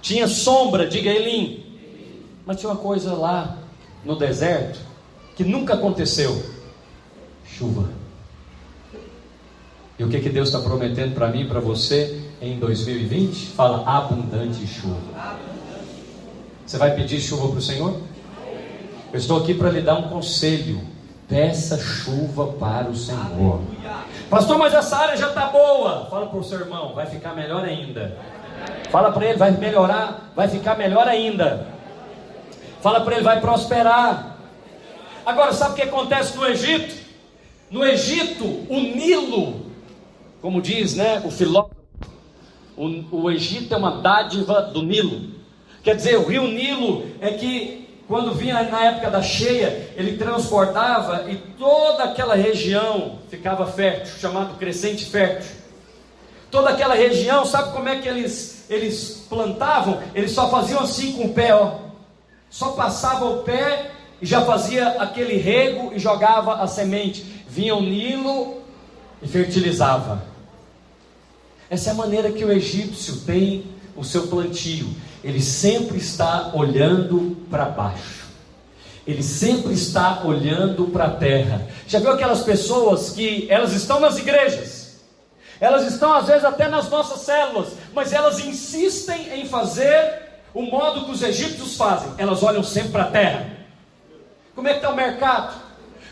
Tinha sombra, diga Elim. Mas tinha uma coisa lá no deserto que nunca aconteceu: chuva. E o que Deus está prometendo para mim e para você em 2020? Fala: abundante chuva. Você vai pedir chuva para o Senhor? Eu estou aqui para lhe dar um conselho: peça chuva para o Senhor. Pastor, mas essa área já está boa. Fala para o seu irmão: vai ficar melhor ainda. Fala para ele: vai melhorar, vai ficar melhor ainda. Fala para ele: vai prosperar. Agora, sabe o que acontece no Egito? No Egito, o Nilo, como diz, né, o filósofo, o Egito é uma dádiva do Nilo. Quer dizer, o rio Nilo é que quando vinha na época da cheia, ele transbordava e toda aquela região ficava fértil, chamado crescente fértil. Toda aquela região, sabe como é que eles plantavam? Eles só faziam assim com o pé, ó. Só passava o pé e já fazia aquele rego e jogava a semente. Vinha o Nilo e fertilizava. Essa é a maneira que o egípcio tem o seu plantio. Ele sempre está olhando para baixo. Ele sempre está olhando para a terra. Já viu aquelas pessoas que elas estão nas igrejas? Elas estão às vezes até nas nossas células, mas elas insistem em fazer o modo que os egípcios fazem. Elas olham sempre para a terra. Como é que está o mercado?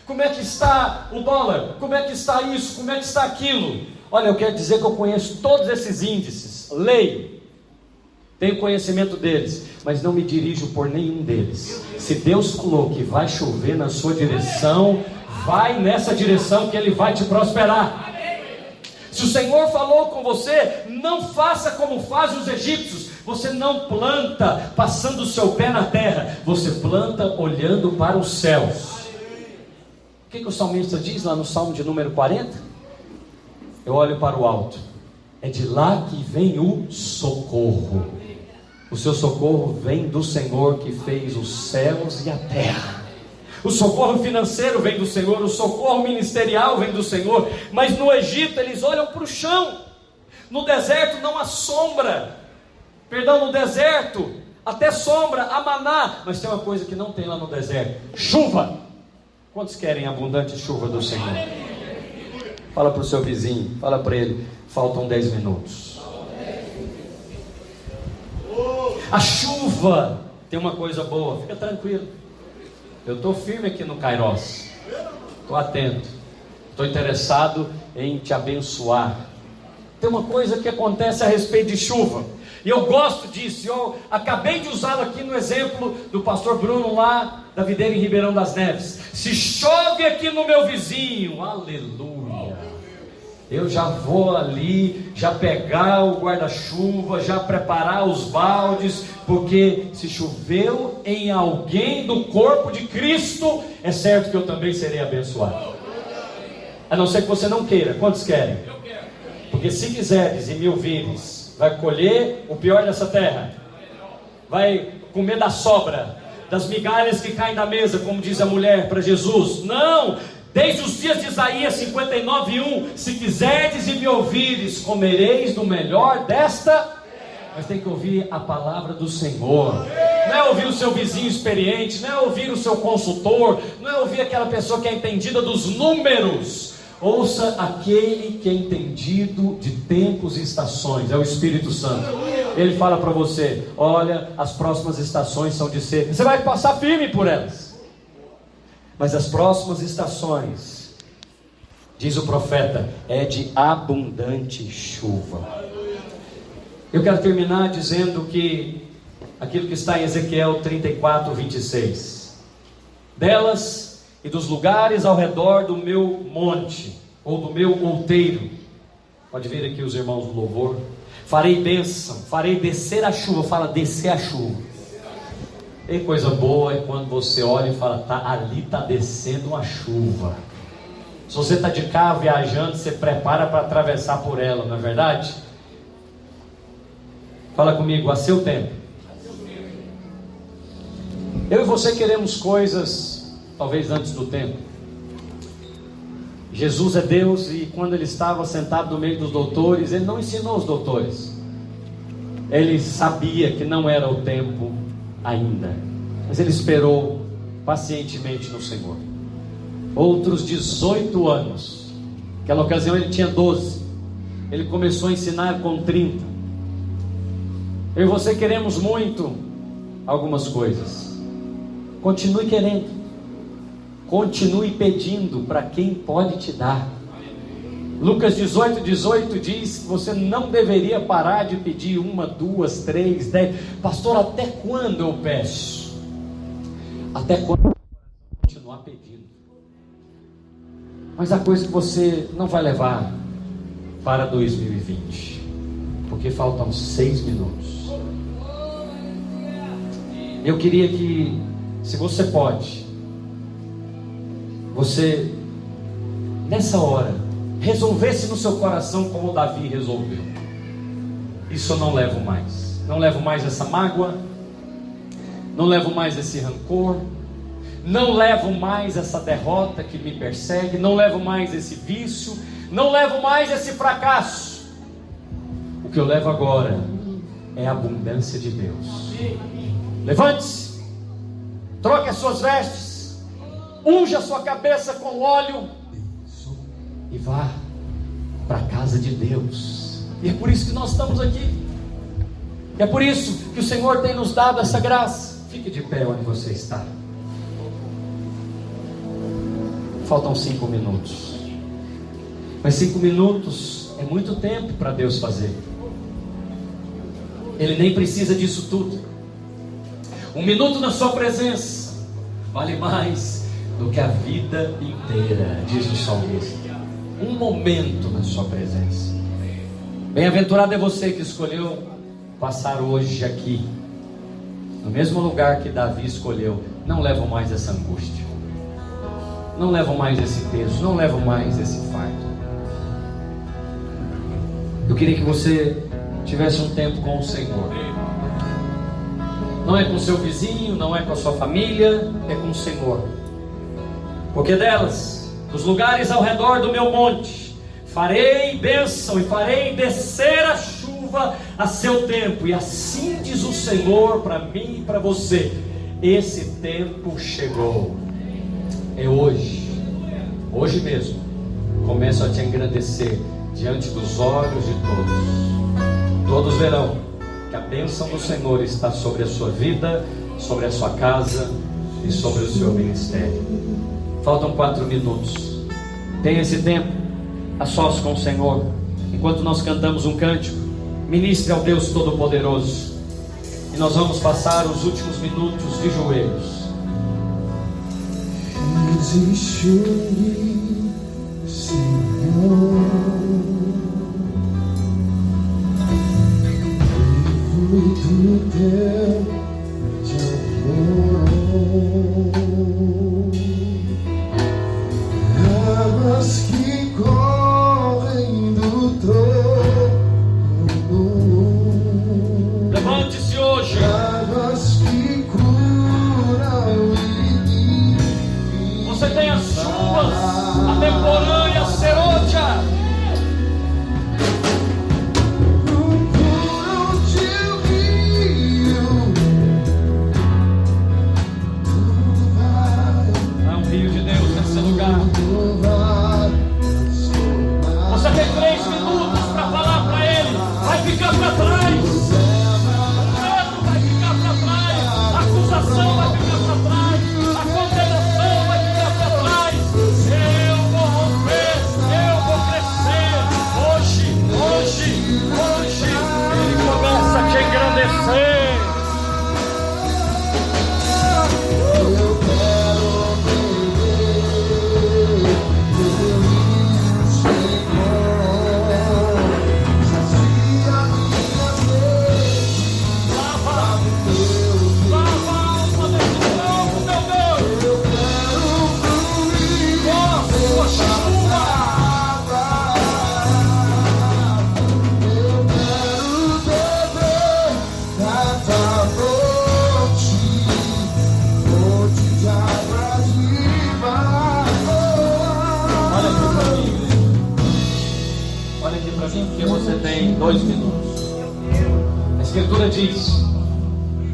Como é que está o dólar? Como é que está isso? Como é que está aquilo? Olha, eu quero dizer que eu conheço todos esses índices, leio, tenho conhecimento deles, mas não me dirijo por nenhum deles. Se Deus falou que vai chover na sua direção, vai nessa direção que Ele vai te prosperar. Se o Senhor falou com você, não faça como fazem os egípcios. Você não planta passando o seu pé na terra, você planta olhando para os céus. O que o salmista diz lá no Salmo de número 40? Eu olho para o alto, é de lá que vem o socorro. O seu socorro vem do Senhor que fez os céus e a terra. O socorro financeiro vem do Senhor, o socorro ministerial vem do Senhor. Mas no Egito eles olham para o chão. No deserto não há sombra. Perdão, no deserto até sombra, há maná. Mas tem uma coisa que não tem lá no deserto: chuva. Quantos querem abundante chuva do Senhor? Fala para o seu vizinho, fala para ele: faltam 10 minutos. A chuva tem uma coisa boa, fica tranquilo. Eu estou firme aqui no Kairos, estou atento, estou interessado em te abençoar. Tem uma coisa que acontece a respeito de chuva, e eu gosto disso. Eu acabei de usá-lo aqui no exemplo do pastor Bruno lá da videira em Ribeirão das Neves. Se chove aqui no meu vizinho, aleluia, eu já vou ali, já pegar o guarda-chuva, já preparar os baldes, porque se choveu em alguém do corpo de Cristo, é certo que eu também serei abençoado. A não ser que você não queira. Quantos querem? Porque se quiseres e me ouvires, vai colher o pior dessa terra, vai comer da sobra, das migalhas que caem da mesa, como diz a mulher para Jesus. Não! Desde os dias de Isaías 59:1, se quiserdes e me ouvires, comereis do melhor desta. Mas tem que ouvir a palavra do Senhor. Não é ouvir o seu vizinho experiente, não é ouvir o seu consultor, não é ouvir aquela pessoa que é entendida dos números. Ouça aquele que é entendido de tempos e estações, é o Espírito Santo. Ele fala para você: olha, as próximas estações são de seca. Você vai passar firme por elas. Mas as próximas estações, diz o profeta, é de abundante chuva. Eu quero terminar dizendo que aquilo que está em Ezequiel 34, 26. Delas e dos lugares ao redor do meu monte, ou do meu outeiro. Pode vir aqui os irmãos do louvor. Farei bênção, farei descer a chuva. Fala, descer a chuva. E coisa boa é quando você olha e fala, ali está descendo uma chuva. Se você está de carro viajando, você prepara para atravessar por ela, não é verdade? Fala comigo, a seu tempo. Eu e você queremos coisas, talvez antes do tempo. Jesus é Deus, e quando ele estava sentado no meio dos doutores, ele não ensinou os doutores. Ele sabia que não era o tempo ainda, mas ele esperou pacientemente no Senhor. Outros 18 anos. Aquela ocasião ele tinha 12. Ele começou a ensinar com 30. Eu e você queremos muito algumas coisas. Continue querendo. Continue pedindo para quem pode te dar. Lucas 18, 18 diz que você não deveria parar de pedir 1, 2, 3, 10. Pastor, até quando eu peço? Até quando eu continuar pedindo? Mas a coisa que você não vai levar para 2020, porque faltam 6 minutos. Eu queria que, se você pode, você nessa hora resolvesse no seu coração como Davi resolveu. Isso eu não levo mais. Não levo mais essa mágoa, não levo mais esse rancor, não levo mais essa derrota que me persegue, não levo mais esse vício, não levo mais esse fracasso. O que eu levo agora é a abundância de Deus. Levante-se, troque as suas vestes, unja a sua cabeça com óleo e vá para a casa de Deus. E é por isso que nós estamos aqui. É por isso que o Senhor tem nos dado essa graça. Fique de pé onde você está. Faltam 5 minutos. Mas 5 minutos é muito tempo para Deus fazer. Ele nem precisa disso tudo. 1 minuto na sua presença vale mais do que a vida inteira, diz o salmista. 1 momento na sua presença. Bem-aventurado é você que escolheu passar hoje aqui, no mesmo lugar que Davi escolheu. Não levam mais essa angústia, não levam mais esse peso, não levam mais esse fardo. Eu queria que você tivesse um tempo com o Senhor. Não é com o seu vizinho, não é com a sua família, é com o Senhor. Porque delas, dos lugares ao redor do meu monte, farei bênção e farei descer a chuva a seu tempo. E assim diz o Senhor para mim e para você: esse tempo chegou. É hoje, hoje mesmo. Começo a te engrandecer diante dos olhos de todos. Todos verão que a bênção do Senhor está sobre a sua vida, sobre a sua casa e sobre o seu ministério. Faltam 4 minutos. Tenha esse tempo a sós com o Senhor. Enquanto nós cantamos um cântico, ministre ao Deus Todo-Poderoso. E nós vamos passar os últimos minutos de joelhos. Existe-me, Senhor, muito tempo de amor, águas que correm do trono. Levante-se hoje. Águas que curam e Você tem as chuvas, a temporã e a serôdia. procuram teu rio. Tudo vai, Há um rio de Deus nesse lugar. tudo vai transformar. Você tem 3 minutos para falar para Ele. Vai ficar para trás. O medo vai ficar para trás. A acusação vai ficar para trás. A condenação vai ficar para trás. Eu vou romper. 2 minutos. A Escritura diz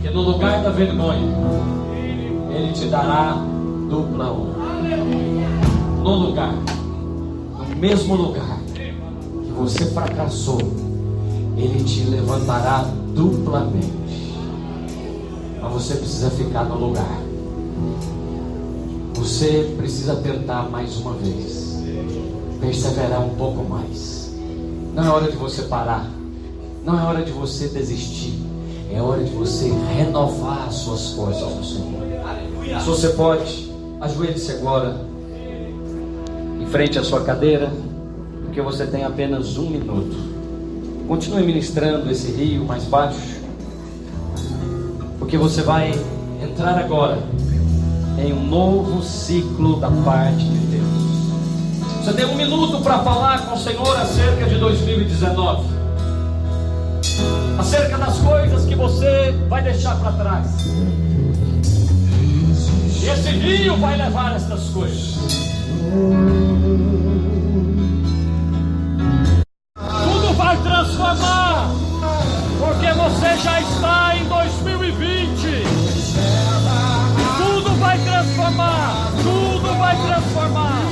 que no lugar da vergonha Ele te dará dupla honra. No mesmo lugar que você fracassou, Ele te levantará duplamente. Mas você precisa ficar no lugar. Você precisa tentar mais uma vez, perseverar um pouco mais. Não é hora de você parar, não é hora de você desistir, é hora de você renovar as suas forças no Senhor. Se você pode, ajoelhe-se agora em frente à sua cadeira, porque você tem apenas 1 minuto. Continue ministrando esse rio mais baixo, porque você vai entrar agora em um novo ciclo da parte de Deus. Você tem 1 minuto para falar com o Senhor acerca de 2019, acerca das coisas que você vai deixar para trás. E esse rio vai levar estas coisas. Tudo vai transformar, porque você já está em 2020. Tudo vai transformar, tudo vai transformar.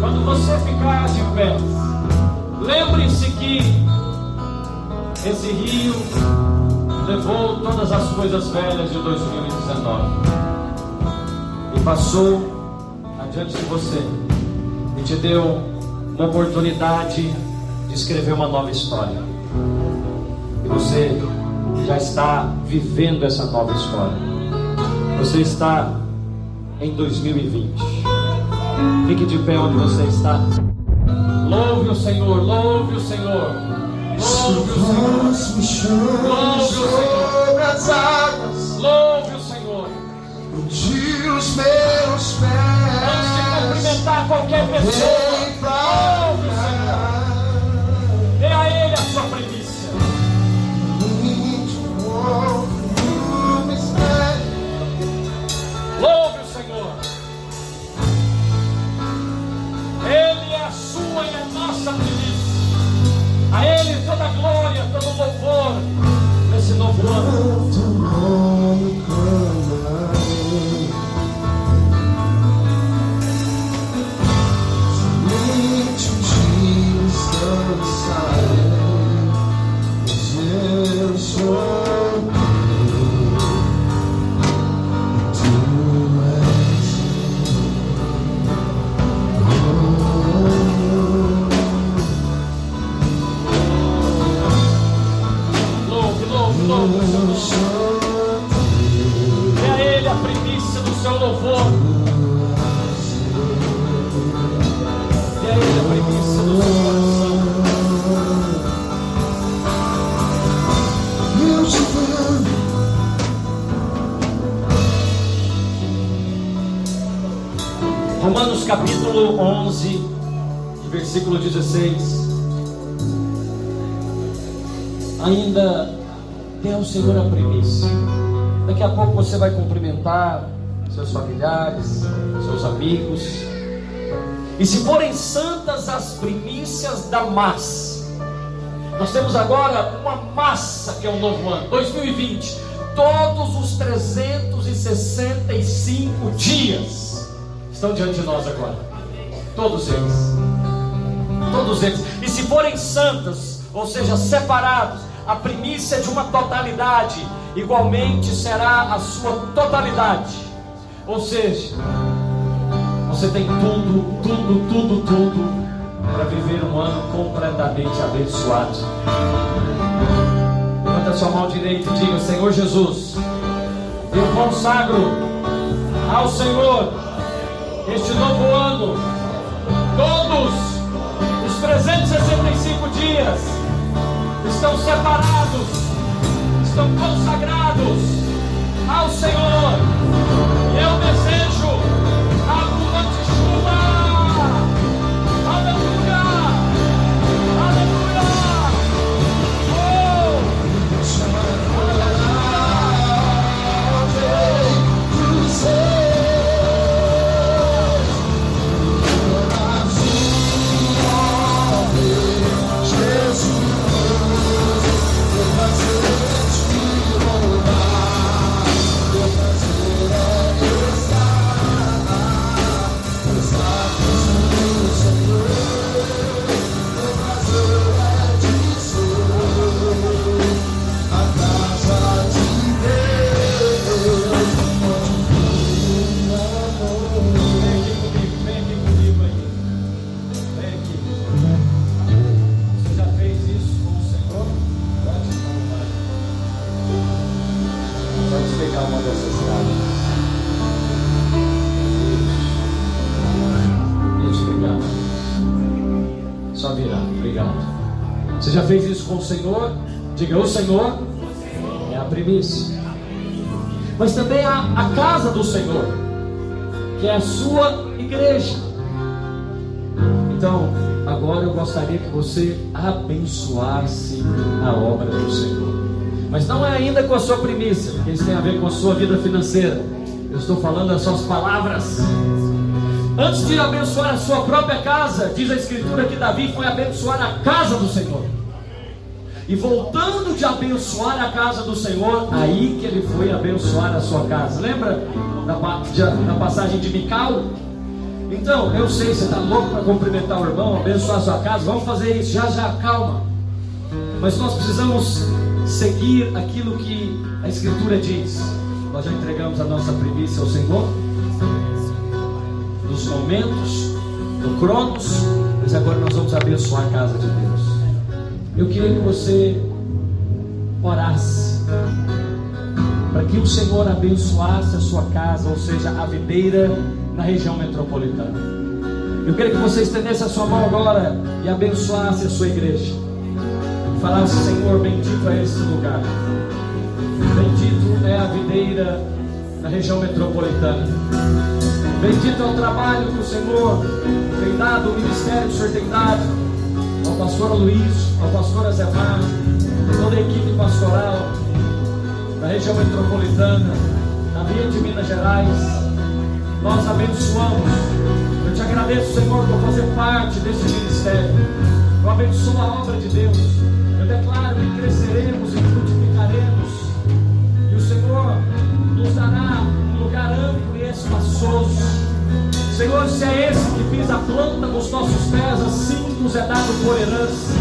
Quando você ficar de pé, lembre-se que esse rio levou todas as coisas velhas de 2019 e passou adiante de você e te deu uma oportunidade de escrever uma nova história. E você já está vivendo essa nova história. Você está em 2020. Fique de pé onde você está. Louve o Senhor, louve o Senhor, louve o Senhor, louve o Senhor, as águas, louve o Senhor. onde os meus pés, Antes de cumprimentar qualquer pessoa, louve o Senhor. Dê a Ele a sua primícia. Louve o Senhor. Ele é a sua e a nossa primícia. A Ele toda a glória, todo o louvor nesse novo ano. Dê a Ele a primícia do seu louvor. Dê a Ele a primícia do seu coração. Romanos capítulo 11, versículo 16. Ainda dê ao Senhor a primícia. Daqui a pouco você vai cumprimentar seus familiares, seus amigos. E se forem santas as primícias da massa, nós temos agora uma massa que é o novo ano, 2020. Todos os 365 dias estão diante de nós agora. Todos eles. Todos eles. E se forem santas, ou seja, separados, a primícia de uma totalidade, igualmente será a sua totalidade. Ou seja, você tem tudo para viver um ano completamente abençoado. Levanta a sua mão direita e diga: Senhor Jesus, eu consagro ao Senhor este novo ano, todos os 365 dias estão separados, estão consagrados ao Senhor. Eu desejo a abundante chuva. Aleluia, aleluia. Você já fez isso com o Senhor? Diga: o Senhor é a primícia. Mas também há a casa do Senhor, que é a sua igreja. Então, agora eu gostaria que você abençoasse a obra do Senhor. Mas não é ainda com a sua primícia, porque isso tem a ver com a sua vida financeira. Eu estou falando das suas palavras. Antes de abençoar a sua própria casa, diz a Escritura que Davi foi abençoar a casa do Senhor. E voltando de abençoar a casa do Senhor, aí que ele foi abençoar a sua casa. Lembra da passagem de Mical? Então, eu sei, você está louco para cumprimentar o irmão, abençoar a sua casa. Vamos fazer isso, já, calma. Mas nós precisamos seguir aquilo que a Escritura diz. Nós já entregamos a nossa primícia ao Senhor, dos momentos, do Cronos, mas agora nós vamos abençoar a casa de Deus. Eu queria que você orasse para que o Senhor abençoasse a sua casa, ou seja, a videira na região metropolitana. Eu queria que você estendesse a sua mão agora e abençoasse a sua igreja. E falasse: Senhor, bendito é esse lugar, bendito é a videira na região metropolitana. Bendito é o trabalho que o Senhor tem dado, o ministério que o Senhor tem dado ao pastor Luiz, ao pastor Azemar, toda a equipe pastoral da região metropolitana, da Via de Minas Gerais. Nós abençoamos. Eu te agradeço, Senhor, por fazer parte desse ministério. Eu abençoo a obra de Deus. Eu declaro que cresceremos e frutificaremos, e o Senhor nos dará um lugar amplo e espaçoso. Senhor, se é esse que pisa a planta dos nossos pés, assim nos é dado por herança.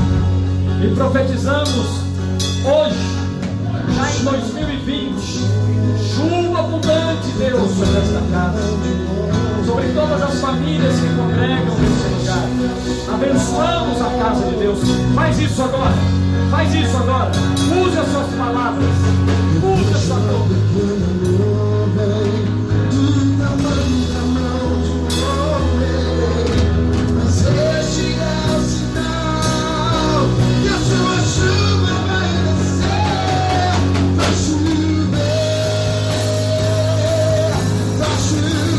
E profetizamos hoje, já em 2020, chuva abundante, Deus, sobre esta casa, sobre todas as famílias que congregam nesse lugar. Abençoamos a casa de Deus. Faz isso agora, faz isso agora. Use as suas palavras, use a sua boca. Este é o sinal que a sua chuva vai descer. Vai chover, vai chover.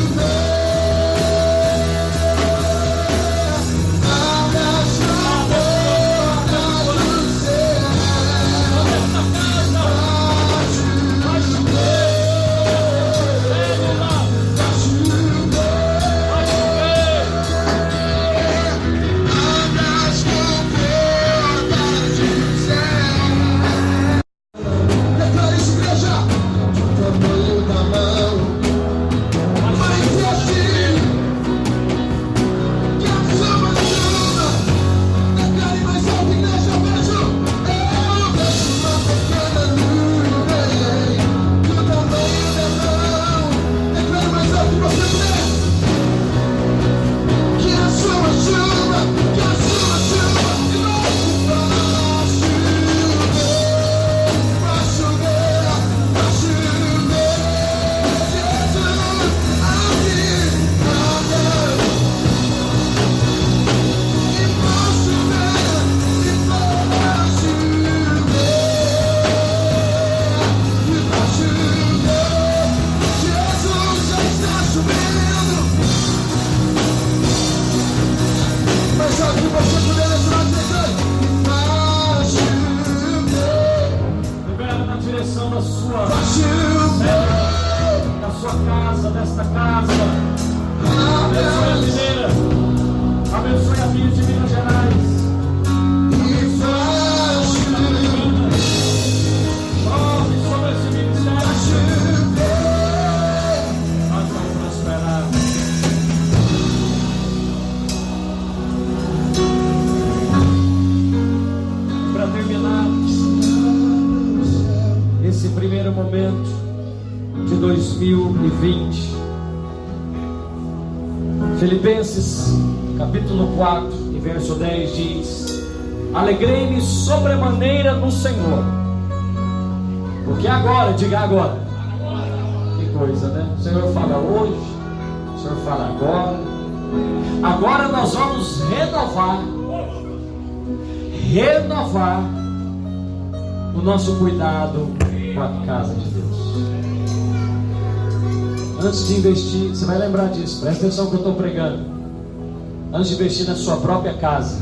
direção da sua What you célula, da sua casa, desta casa. Abençoe a Mineira, abençoe a vida de Minas Gerais. if I should, Prove sobre esse ministério. should Nós vamos prosperar. Para terminar esse primeiro momento de 2020, Filipenses capítulo 4 e verso 10 diz: alegrei-me sobremaneira no Senhor, porque agora, diga agora, que coisa, né? O Senhor fala hoje, o Senhor fala agora nós vamos renovar o nosso cuidado com a casa de Deus. Antes de investir, você vai lembrar disso, presta atenção que eu estou pregando. Antes de investir na sua própria casa,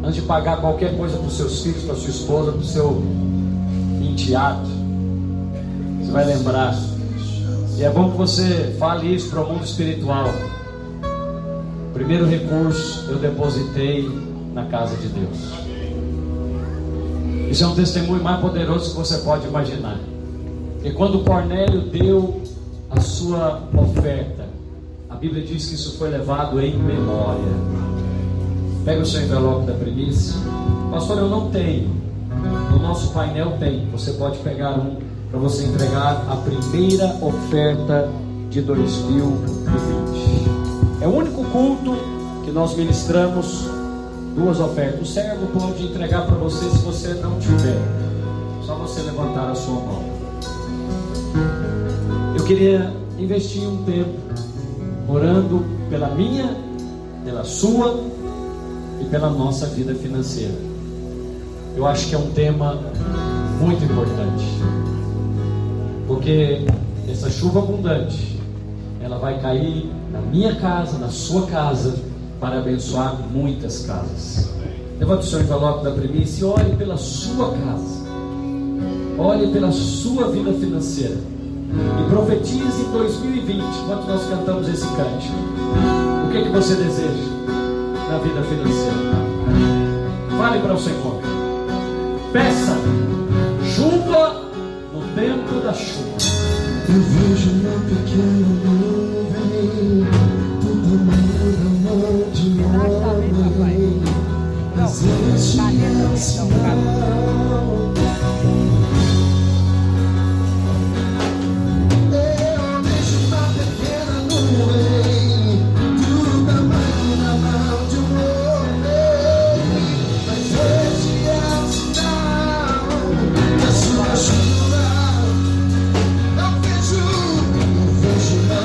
antes de pagar qualquer coisa para os seus filhos, para a sua esposa, para o seu enteado, você vai lembrar. E é bom que você fale isso para o mundo espiritual. O primeiro recurso eu depositei na casa de Deus. Isso é um testemunho mais poderoso que você pode imaginar. Porque quando Cornélio deu a sua oferta, a Bíblia diz que isso foi levado em memória. Pega o seu envelope da primícia. Pastor, eu não tenho. No nosso painel tem. Você pode pegar um para você entregar a primeira oferta de 2020. É o único culto que nós ministramos duas ofertas. O servo pode entregar para você se você não tiver. Só você levantar a sua mão. Eu queria investir um tempo orando pela minha, pela sua e pela nossa vida financeira. Eu acho que é um tema muito importante, porque essa chuva abundante, ela vai cair na minha casa, na sua casa, para abençoar muitas casas. Levante o seu envelope da primícia e olhe pela sua casa, olhe pela sua vida financeira e profetize em 2020, enquanto nós cantamos esse cântico. O que você deseja na vida financeira? Fale para o Senhor. Peça chuva no tempo da chuva. Eu vejo uma pequena nuvem do tamanho da mão de um homem, mas este é o sinal. Eu vejo uma pequena nuvem do tamanho da mão de um homem, mas este é o sinal da sua chuva. Eu vejo uma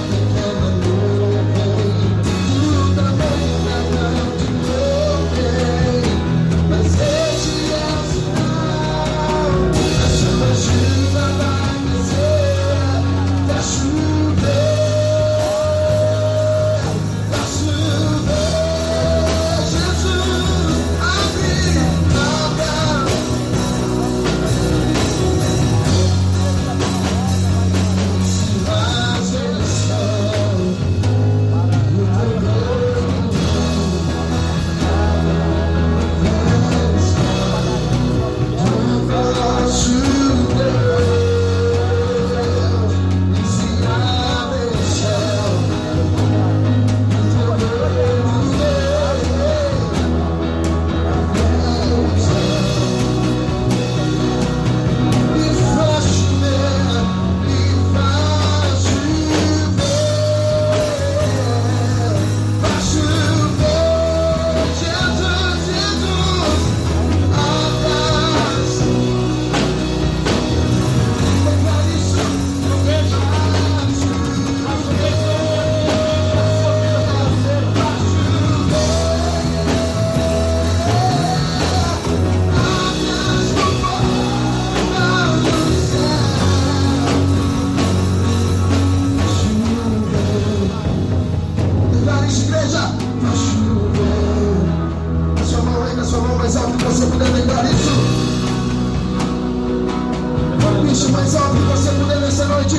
Puxa mais alto que você puder nessa noite.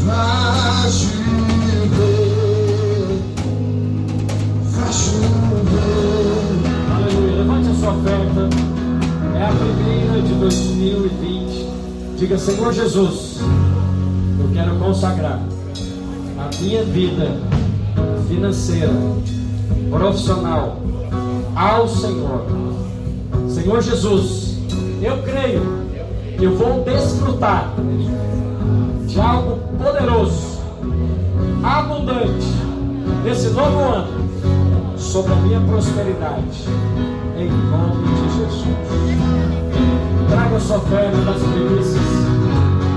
Faz chover. Faz chover. Aleluia. Levante a sua oferta. É a primeira de 2020. Diga: Senhor Jesus, eu quero consagrar a minha vida financeira, profissional ao Senhor. Senhor Jesus, eu creio que eu vou desfrutar de algo poderoso, abundante, nesse novo ano, sobre a minha prosperidade, em nome de Jesus. Traga a sua oferta das primícias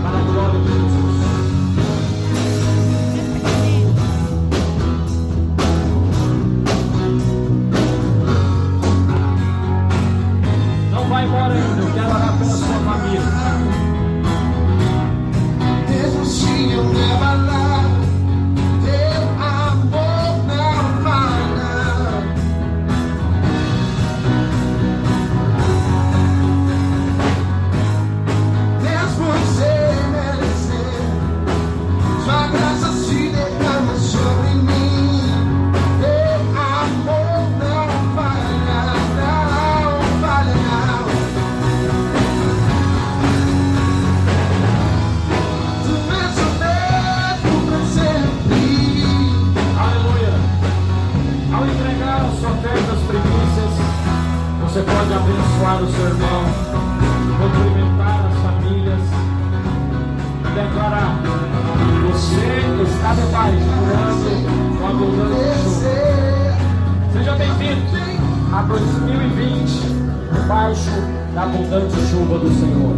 para a glória de Jesus. Não vai embora ainda, eu quero orar pela sua família. Mesmo se eu levar lá, teu amor não falha. Mesmo sem merecer, sua graça se derrama sobre mim. Teu amor não falha, não falha, não. Tu és o mesmo pra sempre. Aleluia. Ao entregar a sua oferta das primícias, você pode abençoar o seu irmão, cumprimentar as famílias, declarar que você está debaixo do abundante chuva. Seja bem-vindo a 2020, debaixo da abundante chuva do Senhor.